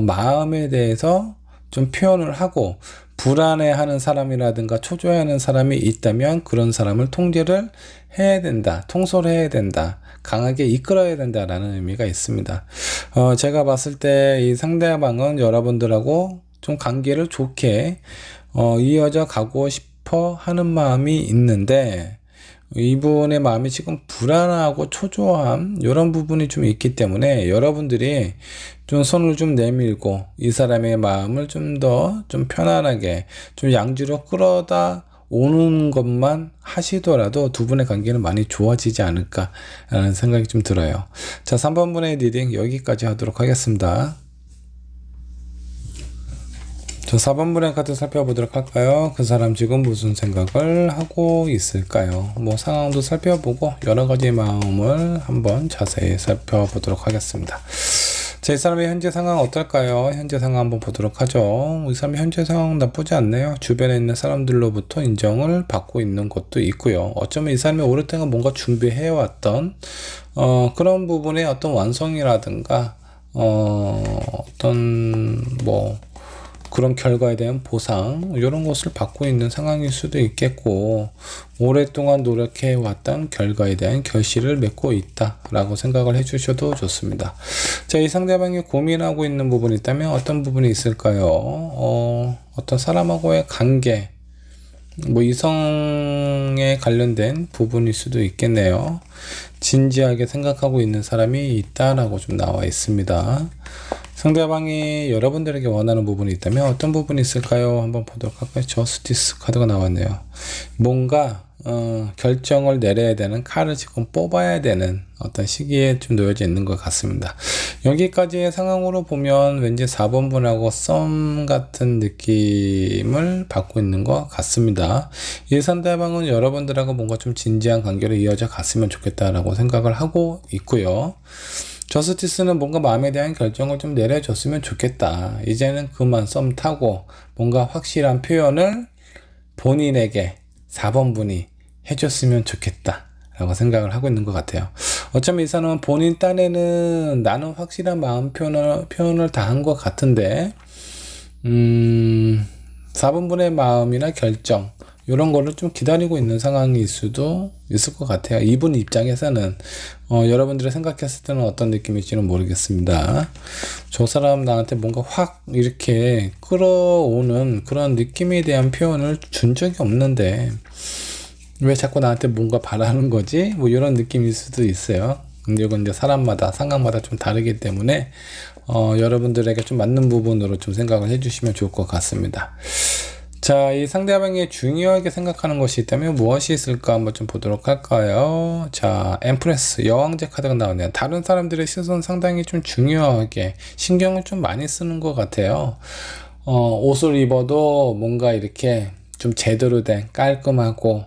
[SPEAKER 1] 마음에 대해서 좀 표현을 하고 불안해하는 사람이라든가 초조해하는 사람이 있다면 그런 사람을 통제를 해야 된다, 통솔해야 된다, 강하게 이끌어야 된다라는 의미가 있습니다. 제가 봤을 때 이 상대방은 여러분들하고 좀 관계를 좋게 이어져 가고 싶어 하는 마음이 있는데 이분의 마음이 지금 불안하고 초조함 이런 부분이 좀 있기 때문에 여러분들이 좀 손을 좀 내밀고 이 사람의 마음을 좀 더 좀 편안하게 좀 양지로 끌어다 오는 것만 하시더라도 두 분의 관계는 많이 좋아지지 않을까라는 생각이 좀 들어요. 자, 3번 분의 리딩 여기까지 하도록 하겠습니다. 저 4번분의 카드 살펴보도록 할까요? 그 사람 지금 무슨 생각을 하고 있을까요? 뭐 상황도 살펴보고 여러가지 마음을 한번 자세히 살펴보도록 하겠습니다. 자, 이 사람의 현재 상황 어떨까요? 현재 상황 한번 보도록 하죠. 이 사람의 현재 상황 나쁘지 않네요. 주변에 있는 사람들로부터 인정을 받고 있는 것도 있고요. 어쩌면 이 사람이 오랫동안 뭔가 준비해왔던 그런 부분의 어떤 완성이라든가 어떤 뭐 그런 결과에 대한 보상 이런 것을 받고 있는 상황일 수도 있겠고, 오랫동안 노력해 왔던 결과에 대한 결실을 맺고 있다 라고 생각을 해 주셔도 좋습니다. 자, 이 상대방이 고민하고 있는 부분이 있다면 어떤 부분이 있을까요? 어떤 사람하고의 관계, 뭐 이성에 관련된 부분일 수도 있겠네요. 진지하게 생각하고 있는 사람이 있다라고 좀 나와 있습니다. 상대방이 여러분들에게 원하는 부분이 있다면 어떤 부분이 있을까요? 한번 보도록 할까요? 저스티스 카드가 나왔네요. 뭔가 결정을 내려야 되는, 칼을 지금 뽑아야 되는 어떤 시기에 좀 놓여져 있는 것 같습니다. 여기까지의 상황으로 보면 왠지 4번 분하고 썸 같은 느낌을 받고 있는 것 같습니다. 이 상대방은 여러분들하고 뭔가 좀 진지한 관계로 이어져 갔으면 좋겠다라고 생각을 하고 있고요. 저스티스는 뭔가 마음에 대한 결정을 좀 내려줬으면 좋겠다. 이제는 그만 썸 타고 뭔가 확실한 표현을 본인에게 4번 분이 해줬으면 좋겠다 라고 생각을 하고 있는 것 같아요. 어쩌면 이 사람은 본인 딴에는 나는 확실한 마음 표현을 다 한 것 같은데 4번 분의 마음이나 결정 이런 거를 좀 기다리고 있는 상황일 수도 있을 것 같아요. 이분 입장에서는 여러분들이 생각했을 때는 어떤 느낌일지는 모르겠습니다. 저 사람 나한테 뭔가 확 이렇게 끌어오는 그런 느낌에 대한 표현을 준 적이 없는데 왜 자꾸 나한테 뭔가 바라는 거지? 뭐 이런 느낌일 수도 있어요. 근데 이건 이제 사람마다 상황마다 좀 다르기 때문에 여러분들에게 좀 맞는 부분으로 좀 생각을 해주시면 좋을 것 같습니다. 자, 이 상대방이 중요하게 생각하는 것이 있다면 무엇이 있을까 한번 좀 보도록 할까요? 자, 엠프레스 여왕제 카드가 나오네요. 다른 사람들의 시선 상당히 좀 중요하게 신경을 좀 많이 쓰는 것 같아요. 옷을 입어도 뭔가 이렇게 좀 제대로 된 깔끔하고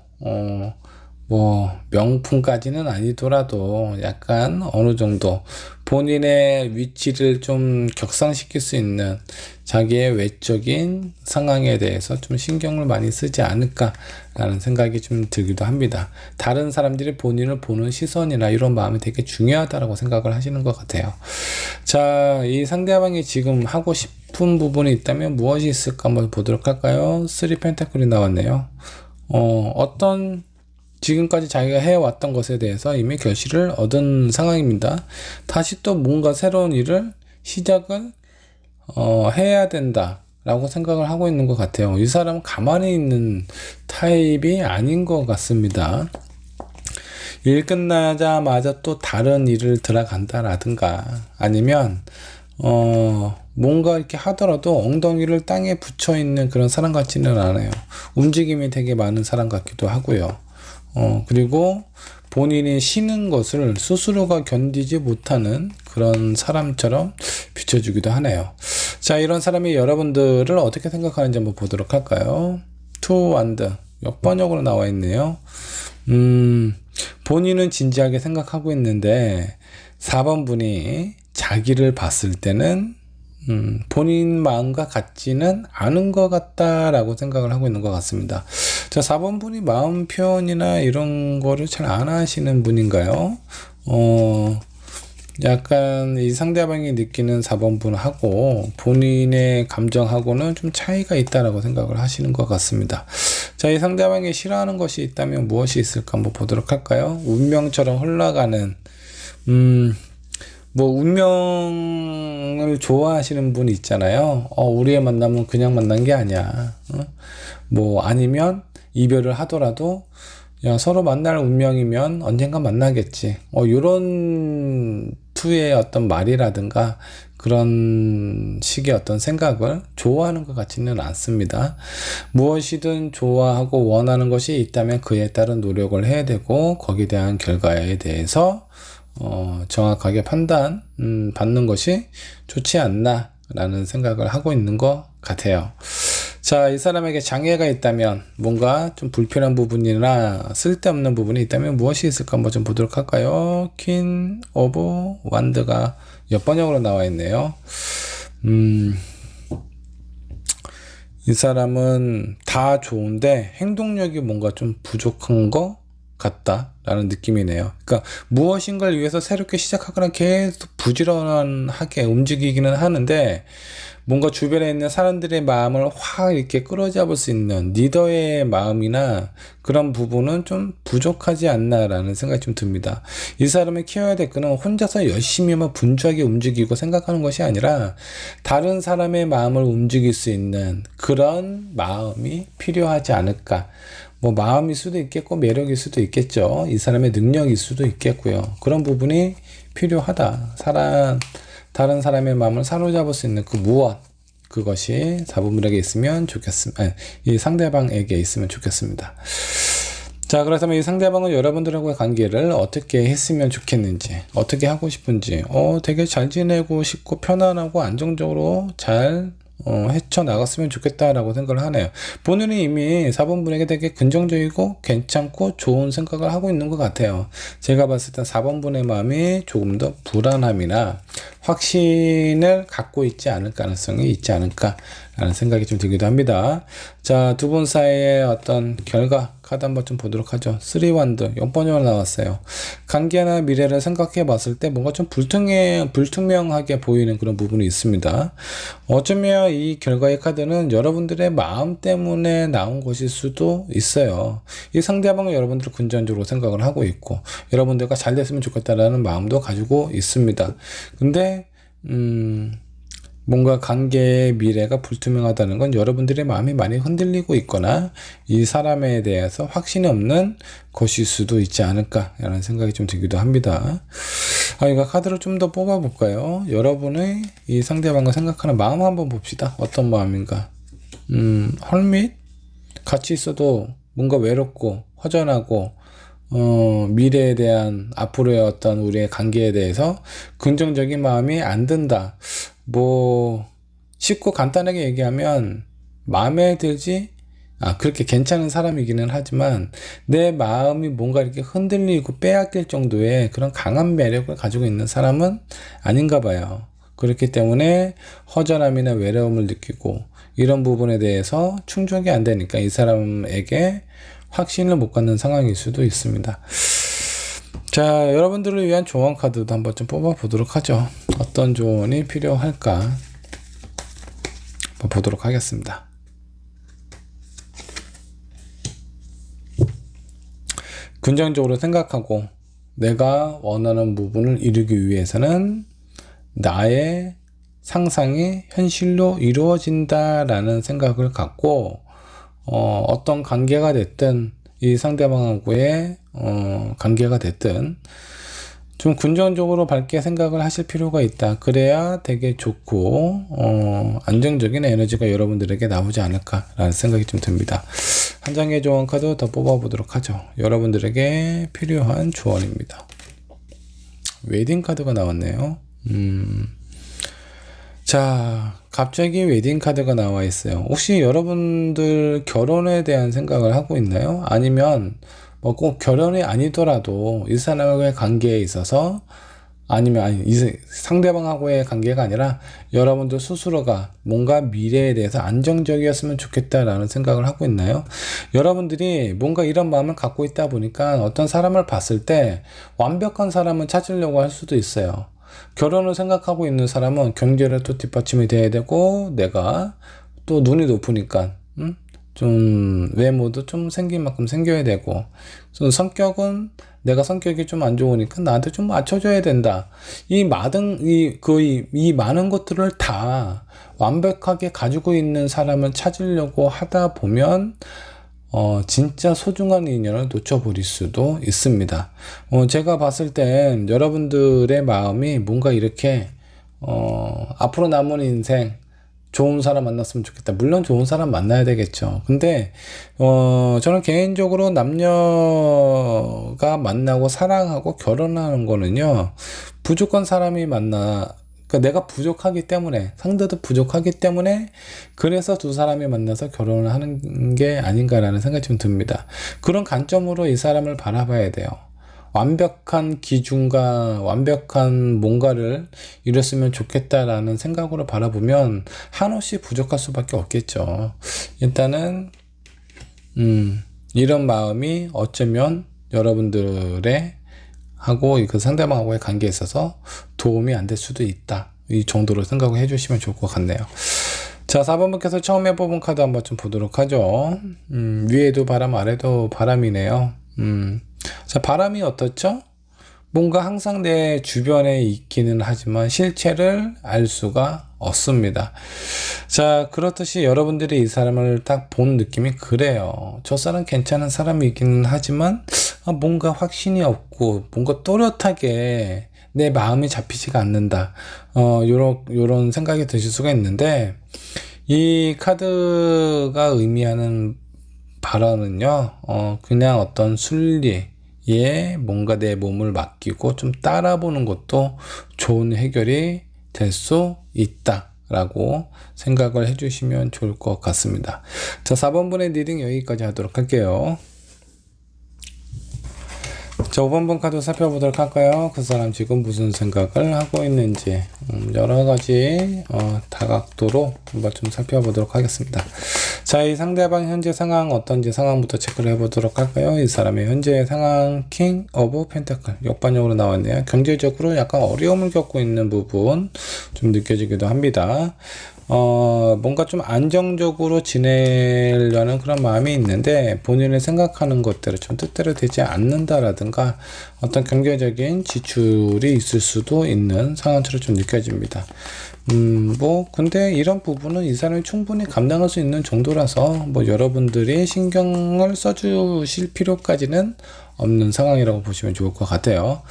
[SPEAKER 1] 뭐 명품까지는 아니더라도 약간 어느 정도 본인의 위치를 좀 격상시킬 수 있는 자기의 외적인 상황에 대해서 좀 신경을 많이 쓰지 않을까 라는 생각이 좀 들기도 합니다. 다른 사람들이 본인을 보는 시선이나 이런 마음이 되게 중요하다고 생각을 하시는 것 같아요. 자, 이 상대방이 지금 하고 싶은 부분이 있다면 무엇이 있을까 한번 보도록 할까요? 3 펜타클이 나왔네요. 어떤 지금까지 자기가 해왔던 것에 대해서 이미 결실을 얻은 상황입니다. 다시 또 뭔가 새로운 일을 시작을 해야 된다 라고 생각을 하고 있는 것 같아요. 이 사람은 가만히 있는 타입이 아닌 것 같습니다. 일 끝나자마자 또 다른 일을 들어간다라든가 아니면 뭔가 이렇게 하더라도 엉덩이를 땅에 붙여 있는 그런 사람 같지는 않아요. 움직임이 되게 많은 사람 같기도 하고요. 그리고 본인이 쉬는 것을 스스로가 견디지 못하는 그런 사람처럼 비춰주기도 하네요. 자, 이런 사람이 여러분들을 어떻게 생각하는지 한번 보도록 할까요? 투 완드 역번역으로 나와 있네요. 본인은 진지하게 생각하고 있는데 4번 분이 자기를 봤을 때는 본인 마음과 같지는 않은 것 같다라고 생각을 하고 있는 것 같습니다. 자, 4번 분이 마음 표현이나 이런 거를 잘 안 하시는 분인가요? 약간 이 상대방이 느끼는 4번 분하고 본인의 감정하고는 좀 차이가 있다라고 생각을 하시는 것 같습니다. 자, 이 상대방이 싫어하는 것이 있다면 무엇이 있을까 한번 보도록 할까요? 운명처럼 흘러가는 뭐 운명을 좋아하시는 분이 있잖아요. 우리의 만남은 그냥 만난 게 아니야. 뭐 아니면 이별을 하더라도 야, 서로 만날 운명이면 언젠가 만나겠지. 요런 투의 어떤 말이라든가 그런 식의 어떤 생각을 좋아하는 것 같지는 않습니다. 무엇이든 좋아하고 원하는 것이 있다면 그에 따른 노력을 해야 되고 거기에 대한 결과에 대해서 정확하게 판단 받는 것이 좋지 않나 라는 생각을 하고 있는 것 같아요. 자, 이 사람에게 장애가 있다면, 뭔가 좀 불필요한 부분이나 쓸데없는 부분이 있다면 무엇이 있을까 한번 좀 보도록 할까요? 퀸 오브 완드가 몇 번역으로 나와 있네요. 이 사람은 다 좋은데 행동력이 뭔가 좀 부족한 것 같다라는 느낌이네요. 그러니까 무엇인가를 위해서 새롭게 시작하거나 계속 부지런하게 움직이기는 하는데 뭔가 주변에 있는 사람들의 마음을 확 이렇게 끌어잡을 수 있는 리더의 마음이나 그런 부분은 좀 부족하지 않나라는 생각이 좀 듭니다. 이 사람의 키워야 될 거는 혼자서 열심히만 분주하게 움직이고 생각하는 것이 아니라 다른 사람의 마음을 움직일 수 있는 그런 마음이 필요하지 않을까. 뭐 마음일 수도 있겠고 매력일 수도 있겠죠. 이 사람의 능력일 수도 있겠고요. 그런 부분이 필요하다. 다른 사람의 마음을 사로잡을 수 있는 그 무엇, 그것이 4분분에게 있으면 좋겠습니다. 이 상대방에게 있으면 좋겠습니다. 자, 그렇다면 이 상대방은 여러분들하고의 관계를 어떻게 했으면 좋겠는지, 어떻게 하고 싶은지, 되게 잘 지내고 싶고 편안하고 안정적으로 잘 헤쳐나갔으면 좋겠다라고 생각을 하네요. 본인이 이미 4번분에게 되게 긍정적이고 괜찮고 좋은 생각을 하고 있는 것 같아요. 제가 봤을 땐 4번분의 마음이 조금 더 불안함이나 확신을 갖고 있지 않을 가능성이 있지 않을까라는 생각이 좀 들기도 합니다. 자, 두 분 사이의 어떤 결과 카드 한번 좀 보도록 하죠. 3원드 6번으로 나왔어요. 관계나 미래를 생각해 봤을 때 뭔가 좀 불투명하게 보이는 그런 부분이 있습니다. 어쩌면 이 결과의 카드는 여러분들의 마음 때문에 나온 것일 수도 있어요. 이 상대방은 여러분들을 긍정적으로 생각을 하고 있고 여러분들과 잘 됐으면 좋겠다라는 마음도 가지고 있습니다. 근데 뭔가 관계의 미래가 불투명하다는 건 여러분들의 마음이 많이 흔들리고 있거나 이 사람에 대해서 확신이 없는 것일 수도 있지 않을까라는 생각이 좀 들기도 합니다. 이거 카드를 좀 더 뽑아볼까요? 여러분의 이 상대방과 생각하는 마음 한번 봅시다. 어떤 마음인가? 헐밋? 같이 있어도 뭔가 외롭고 허전하고 미래에 대한 앞으로의 어떤 우리의 관계에 대해서 긍정적인 마음이 안 든다. 쉽고 간단하게 얘기하면 마음에 들지 그렇게 괜찮은 사람이기는 하지만 내 마음이 뭔가 이렇게 흔들리고 빼앗길 정도의 그런 강한 매력을 가지고 있는 사람은 아닌가 봐요. 그렇기 때문에 허전함이나 외로움을 느끼고 이런 부분에 대해서 충족이 안 되니까 이 사람에게 확신을 못 갖는 상황일 수도 있습니다. 자, 여러분들을 위한 조언 카드도 한번 좀 뽑아 보도록 하죠. 어떤 조언이 필요할까 한번 보도록 하겠습니다. 긍정적으로 생각하고 내가 원하는 부분을 이루기 위해서는 나의 상상이 현실로 이루어진다라는 생각을 갖고 어떤 관계가 됐든 이 상대방하고의 관계가 됐든 좀 긍정적으로 밝게 생각을 하실 필요가 있다. 그래야 되게 좋고 안정적인 에너지가 여러분들에게 나오지 않을까라는 생각이 좀 듭니다. 한 장의 조언 카드 더 뽑아보도록 하죠. 여러분들에게 필요한 조언입니다. 웨딩 카드가 나왔네요. 자, 갑자기 웨딩 카드가 나와 있어요. 혹시 여러분들 결혼에 대한 생각을 하고 있나요? 아니면 꼭 결혼이 아니더라도 이 사람과의 관계에 있어서 아니면 상대방하고의 관계가 아니라 여러분들 스스로가 뭔가 미래에 대해서 안정적이었으면 좋겠다라는 생각을 하고 있나요? 여러분들이 뭔가 이런 마음을 갖고 있다 보니까 어떤 사람을 봤을 때 완벽한 사람을 찾으려고 할 수도 있어요. 결혼을 생각하고 있는 사람은 경제를 또 뒷받침이 돼야 되고 내가 또 눈이 높으니까 좀 외모도 좀 생긴 만큼 생겨야 되고 성격은 내가 성격이 좀 안 좋으니까 나한테 좀 맞춰줘야 된다. 이 많은 것들을 다 완벽하게 가지고 있는 사람을 찾으려고 하다 보면 진짜 소중한 인연을 놓쳐버릴 수도 있습니다. 제가 봤을 땐 여러분들의 마음이 뭔가 이렇게 앞으로 남은 인생 좋은 사람 만났으면 좋겠다. 물론 좋은 사람 만나야 되겠죠. 근데 저는 개인적으로 남녀가 만나고 사랑하고 결혼하는 거는요, 부족한 사람이 그러니까 내가 부족하기 때문에, 상대도 부족하기 때문에 그래서 두 사람이 만나서 결혼을 하는 게 아닌가라는 생각이 좀 듭니다. 그런 관점으로 이 사람을 바라봐야 돼요. 완벽한 기준과 완벽한 뭔가를 이뤘으면 좋겠다라는 생각으로 바라보면 한없이 부족할 수밖에 없겠죠. 일단은 이런 마음이 어쩌면 여러분들의 하고 그 상대방하고의 관계에 있어서 도움이 안 될 수도 있다, 이 정도로 생각을 해주시면 좋을 것 같네요. 자, 4번분께서 처음에 뽑은 카드 한번 좀 보도록 하죠. 위에도 바람, 아래도 바람이네요. 자, 바람이 어떻죠? 뭔가 항상 내 주변에 있기는 하지만 실체를 알 수가 없습니다. 자, 그렇듯이 여러분들이 이 사람을 딱 본 느낌이 그래요. 저 사람 괜찮은 사람이기는 하지만 뭔가 확신이 없고 뭔가 또렷하게 내 마음이 잡히지가 않는다. 요런 생각이 드실 수가 있는데, 이 카드가 의미하는 발언은요, 그냥 어떤 순리에 뭔가 내 몸을 맡기고 좀 따라보는 것도 좋은 해결이 될 수 있다 라고 생각을 해주시면 좋을 것 같습니다. 자, 4번분의 리딩 여기까지 하도록 할게요. 자, 5번분 카드 살펴보도록 할까요? 그 사람 지금 무슨 생각을 하고 있는지 여러가지 다각도로 한번 좀 살펴보도록 하겠습니다. 자, 이 상대방 현재 상황 어떤지 상황부터 체크를 해보도록 할까요? 이 사람의 현재 상황 킹 오브 펜타클 역반역으로 나왔네요. 경제적으로 약간 어려움을 겪고 있는 부분 좀 느껴지기도 합니다. 뭔가 좀 안정적으로 지내려는 그런 마음이 있는데 본인이 생각하는 것대로 좀 뜻대로 되지 않는다라든가 어떤 경제적인 지출이 있을 수도 있는 상황처럼 좀 느껴집니다. 근데 이런 부분은 이 사람이 충분히 감당할 수 있는 정도라서 여러분들이 신경을 써주실 필요까지는 없는 상황이라고 보시면 좋을 것 같아요.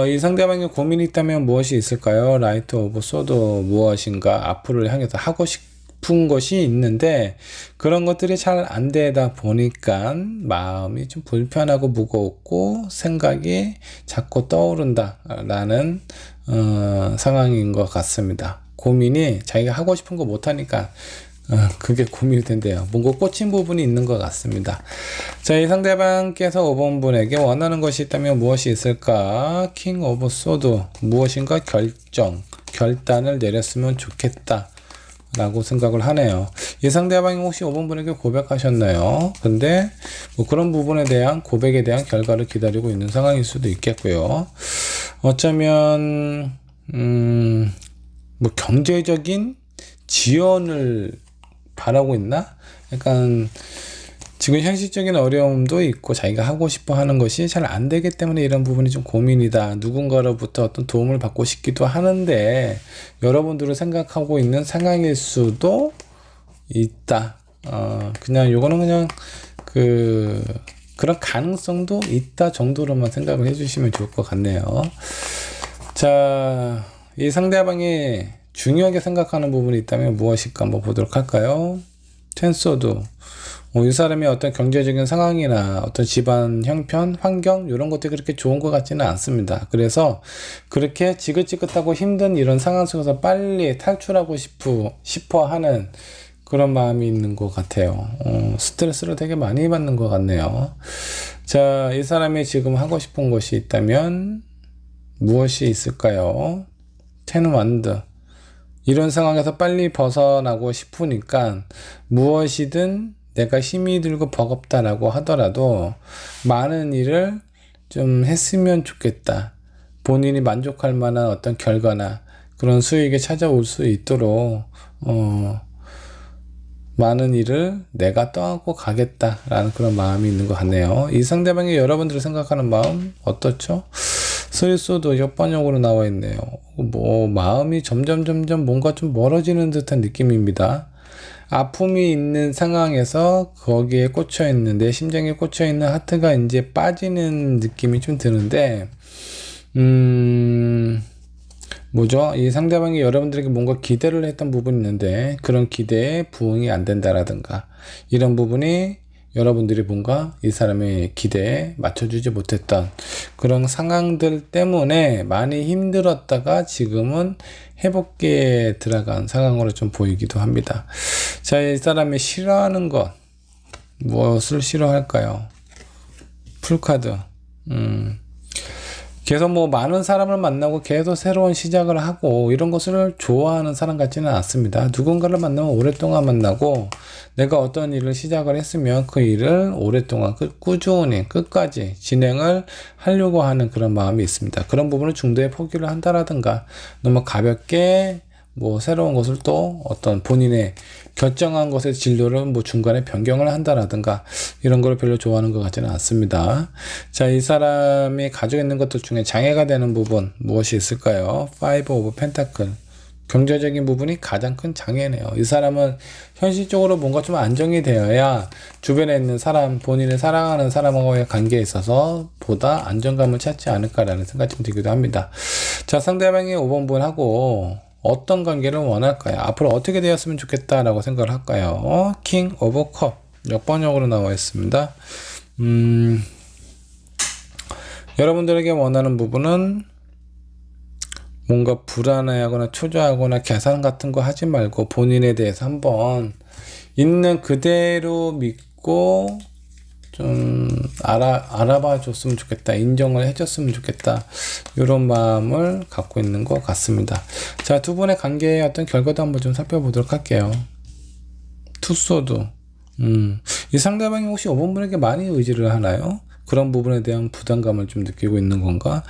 [SPEAKER 1] 이 상대방의 고민이 있다면 무엇이 있을까요? 라이트 오브 소드 무엇인가 앞으로를 향해서 하고 싶은 것이 있는데 그런 것들이 잘 안 되다 보니까 마음이 좀 불편하고 무겁고 생각이 자꾸 떠오른다 라는 상황인 것 같습니다. 고민이 자기가 하고 싶은 거 못하니까 그게 고민이 된대요. 뭔가 꽂힌 부분이 있는 것 같습니다. 자, 이 상대방께서 5번분에게 원하는 것이 있다면 무엇이 있을까? 킹 오브 소드 무엇인가 결단을 내렸으면 좋겠다 라고 생각을 하네요. 이 상대방이 혹시 5번분에게 고백하셨나요? 근데 그런 부분에 대한 고백에 대한 결과를 기다리고 있는 상황일 수도 있겠고요. 어쩌면 경제적인 지원을 바라고 있나? 약간 지금 현실적인 어려움도 있고 자기가 하고 싶어 하는 것이 잘 안 되기 때문에 이런 부분이 좀 고민이다. 누군가로부터 어떤 도움을 받고 싶기도 하는데 여러분들을 생각하고 있는 상황일 수도 있다. 그냥 요거는 그냥 그런 가능성도 있다 정도로만 생각을 해주시면 좋을 것 같네요. 자, 이 상대방이 중요하게 생각하는 부분이 있다면 무엇일까 한번 보도록 할까요? 텐소드. 이 사람이 어떤 경제적인 상황이나 어떤 집안 형편, 환경 이런 것들이 그렇게 좋은 것 같지는 않습니다. 그래서 그렇게 지긋지긋하고 힘든 이런 상황 속에서 빨리 탈출하고 싶어 하는 그런 마음이 있는 것 같아요. 스트레스를 되게 많이 받는 것 같네요. 자, 이 사람이 지금 하고 싶은 것이 있다면 무엇이 있을까요? 텐 완드. 이런 상황에서 빨리 벗어나고 싶으니까 무엇이든 내가 힘이 들고 버겁다라고 하더라도 많은 일을 좀 했으면 좋겠다. 본인이 만족할 만한 어떤 결과나 그런 수익이 찾아올 수 있도록 많은 일을 내가 떠안고 가겠다라는 그런 마음이 있는 것 같네요. 이 상대방이 여러분들을 생각하는 마음 어떻죠? 스리소도 역반역으로 나와 있네요. 마음이 점점 뭔가 좀 멀어지는 듯한 느낌입니다. 아픔이 있는 상황에서 거기에 꽂혀 있는 내 심장에 꽂혀 있는 하트가 이제 빠지는 느낌이 좀 드는데 이 상대방이 여러분들에게 뭔가 기대를 했던 부분이 있는데 그런 기대에 부응이 안 된다라든가 이런 부분이 여러분들이 뭔가 이 사람의 기대에 맞춰주지 못했던 그런 상황들 때문에 많이 힘들었다가 지금은 회복기에 들어간 상황으로 좀 보이기도 합니다. 자, 이 사람이 싫어하는 것, 무엇을 싫어할까요? 풀카드. 계속 뭐 많은 사람을 만나고 계속 새로운 시작을 하고 이런 것을 좋아하는 사람 같지는 않습니다. 누군가를 만나면 오랫동안 만나고 내가 어떤 일을 시작을 했으면 그 일을 오랫동안 꾸준히 끝까지 진행을 하려고 하는 그런 마음이 있습니다. 그런 부분을 중도에 포기를 한다라든가 너무 가볍게 뭐 새로운 것을 또 어떤 본인의 결정한 것의 진로를 뭐 중간에 변경을 한다라든가 이런 걸 별로 좋아하는 것 같지는 않습니다. 자, 이 사람이 가지고 있는 것들 중에 장애가 되는 부분 무엇이 있을까요? 5 오브 펜타클. 경제적인 부분이 가장 큰 장애네요. 이 사람은 현실적으로 뭔가 좀 안정이 되어야 주변에 있는 사람, 본인을 사랑하는 사람과의 관계에 있어서 보다 안정감을 찾지 않을까라는 생각이 좀 들기도 합니다. 자, 상대방이 5번 분하고 어떤 관계를 원할까요? 앞으로 어떻게 되었으면 좋겠다라고 생각을 할까요? 킹 오브 컵 역번역으로 나와 있습니다. 여러분들에게 원하는 부분은 뭔가 불안해하거나 초조하거나 계산 같은 거 하지 말고 본인에 대해서 한번 있는 그대로 믿고 좀 알아봐 줬으면 좋겠다, 인정을 해줬으면 좋겠다, 이런 마음을 갖고 있는 것 같습니다. 자, 두 분의 관계의 어떤 결과도 한번 좀 살펴보도록 할게요. 투소드. 이 상대방이 혹시 5번 분에게 많이 의지를 하나요? 그런 부분에 대한 부담감을 좀 느끼고 있는 건가?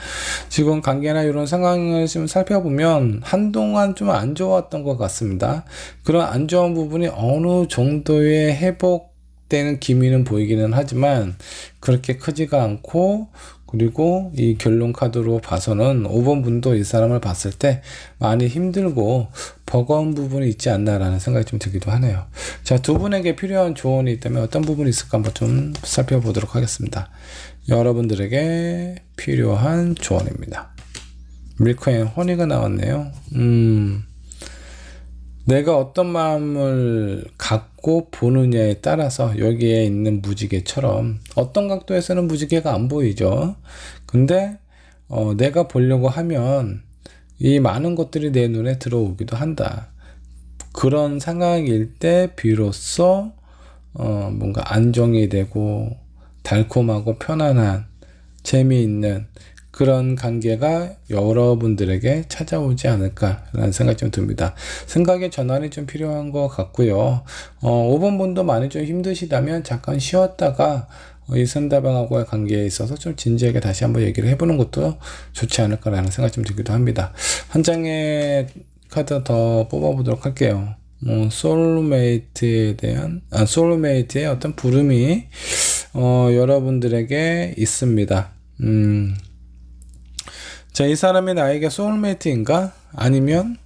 [SPEAKER 1] 지금 관계나 이런 상황을 좀 살펴보면 한동안 좀 안 좋았던 것 같습니다. 그런 안 좋은 부분이 어느 정도의 회복되는 기미는 보이기는 하지만 그렇게 크지가 않고, 그리고 이 결론 카드로 봐서는 5번 분도 이 사람을 봤을 때 많이 힘들고 버거운 부분이 있지 않나라는 생각이 좀 들기도 하네요. 자, 두 분에게 필요한 조언이 있다면 어떤 부분이 있을까 한번 좀 살펴보도록 하겠습니다. 여러분들에게 필요한 조언입니다. 밀크 앤 허니가 나왔네요. 내가 어떤 마음을 갖고 보느냐에 따라서 여기에 있는 무지개처럼 어떤 각도에서는 무지개가 안 보이죠. 근데 내가 보려고 하면 이 많은 것들이 내 눈에 들어오기도 한다. 그런 상황일 때 비로소 뭔가 안정이 되고 달콤하고 편안한 재미있는 그런 관계가 여러분들에게 찾아오지 않을까라는 생각이 좀 듭니다. 생각의 전환이 좀 필요한 것 같고요. 5번 분도 많이 좀 힘드시다면 잠깐 쉬었다가 이 상대방하고의 관계에 있어서 좀 진지하게 다시 한번 얘기를 해보는 것도 좋지 않을까라는 생각이 좀 들기도 합니다. 한 장의 카드 더 뽑아보도록 할게요. 소울메이트에 대한, 소울메이트의 어떤 부름이 여러분들에게 있습니다. 자, 이 사람이 나에게 소울메이트인가? 아니면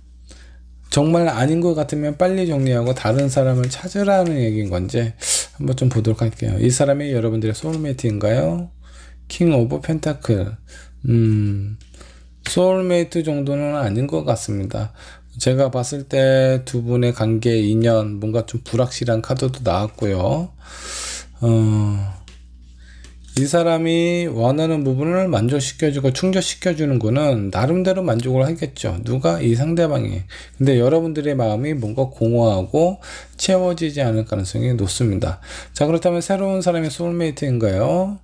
[SPEAKER 1] 정말 아닌 것 같으면 빨리 정리하고 다른 사람을 찾으라는 얘기인 건지 한번 좀 보도록 할게요. 이 사람이 여러분들의 소울메이트인가요? 킹 오브 펜타클. 소울메이트 정도는 아닌 것 같습니다. 제가 봤을 때 두 분의 관계, 인연, 뭔가 좀 불확실한 카드도 나왔고요. 이 사람이 원하는 부분을 만족시켜주고 충족시켜주는 거는 나름대로 만족을 하겠죠. 누가? 이 상대방이. 근데 여러분들의 마음이 뭔가 공허하고 채워지지 않을 가능성이 높습니다. 자, 그렇다면 새로운 사람이 소울메이트인가요?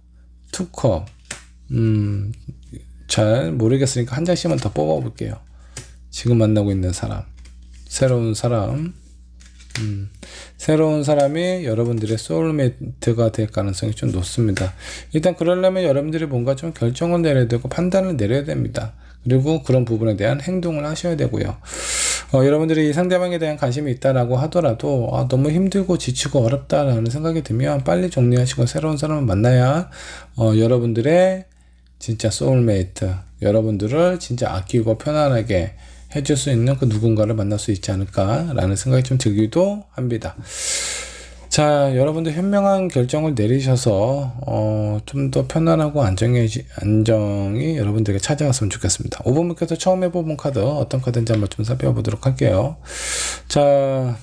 [SPEAKER 1] 투컵. 잘 모르겠으니까 한 장씩만 더 뽑아볼게요. 지금 만나고 있는 사람. 새로운 사람. 새로운 사람이 여러분들의 소울메이트가 될 가능성이 좀 높습니다. 일단 그러려면 여러분들이 뭔가 좀 결정을 내려야 되고 판단을 내려야 됩니다. 그리고 그런 부분에 대한 행동을 하셔야 되고요. 여러분들이 이 상대방에 대한 관심이 있다라고 하더라도 너무 힘들고 지치고 어렵다라는 생각이 들면 빨리 정리하시고 새로운 사람을 만나야 여러분들의 진짜 소울메이트, 여러분들을 진짜 아끼고 편안하게 해줄 수 있는 그 누군가를 만날 수 있지 않을까라는 생각이 좀 들기도 합니다. 자, 여러분들 현명한 결정을 내리셔서 좀 더 편안하고 안정이 여러분들에게 찾아왔으면 좋겠습니다. 5번 분께서 처음 해본 카드 어떤 카드인지 한번 좀 살펴보도록 할게요. 자,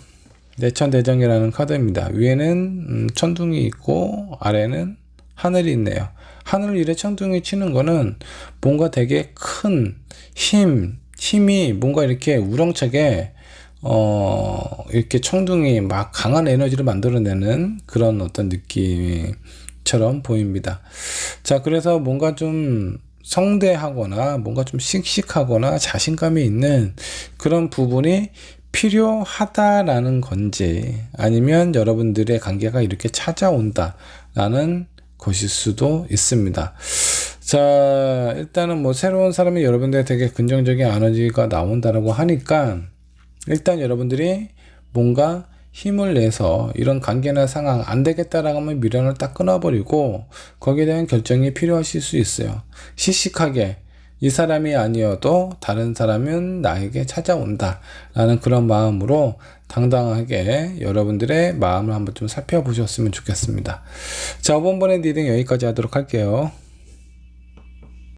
[SPEAKER 1] 내천대정이라는 카드입니다. 위에는 천둥이 있고 아래는 하늘이 있네요. 하늘 위에 천둥이 치는 거는 뭔가 되게 큰 힘이 뭔가 이렇게 우렁차게 이렇게 천둥이 막 강한 에너지를 만들어내는 그런 어떤 느낌처럼 보입니다. 자, 그래서 뭔가 좀 성대하거나 뭔가 좀 씩씩하거나 자신감이 있는 그런 부분이 필요하다라는 건지, 아니면 여러분들의 관계가 이렇게 찾아온다라는 것일 수도 있습니다. 자, 일단은 뭐 새로운 사람이 여러분들에 되게 긍정적인 에너지가 나온다라고 하니까, 일단 여러분들이 뭔가 힘을 내서 이런 관계나 상황 안 되겠다라고 하면 미련을 딱 끊어버리고 거기에 대한 결정이 필요하실 수 있어요. 씩씩하게 이 사람이 아니어도 다른 사람은 나에게 찾아온다 라는 그런 마음으로 당당하게 여러분들의 마음을 한번 좀 살펴보셨으면 좋겠습니다. 자, 5번의 리딩 여기까지 하도록 할게요.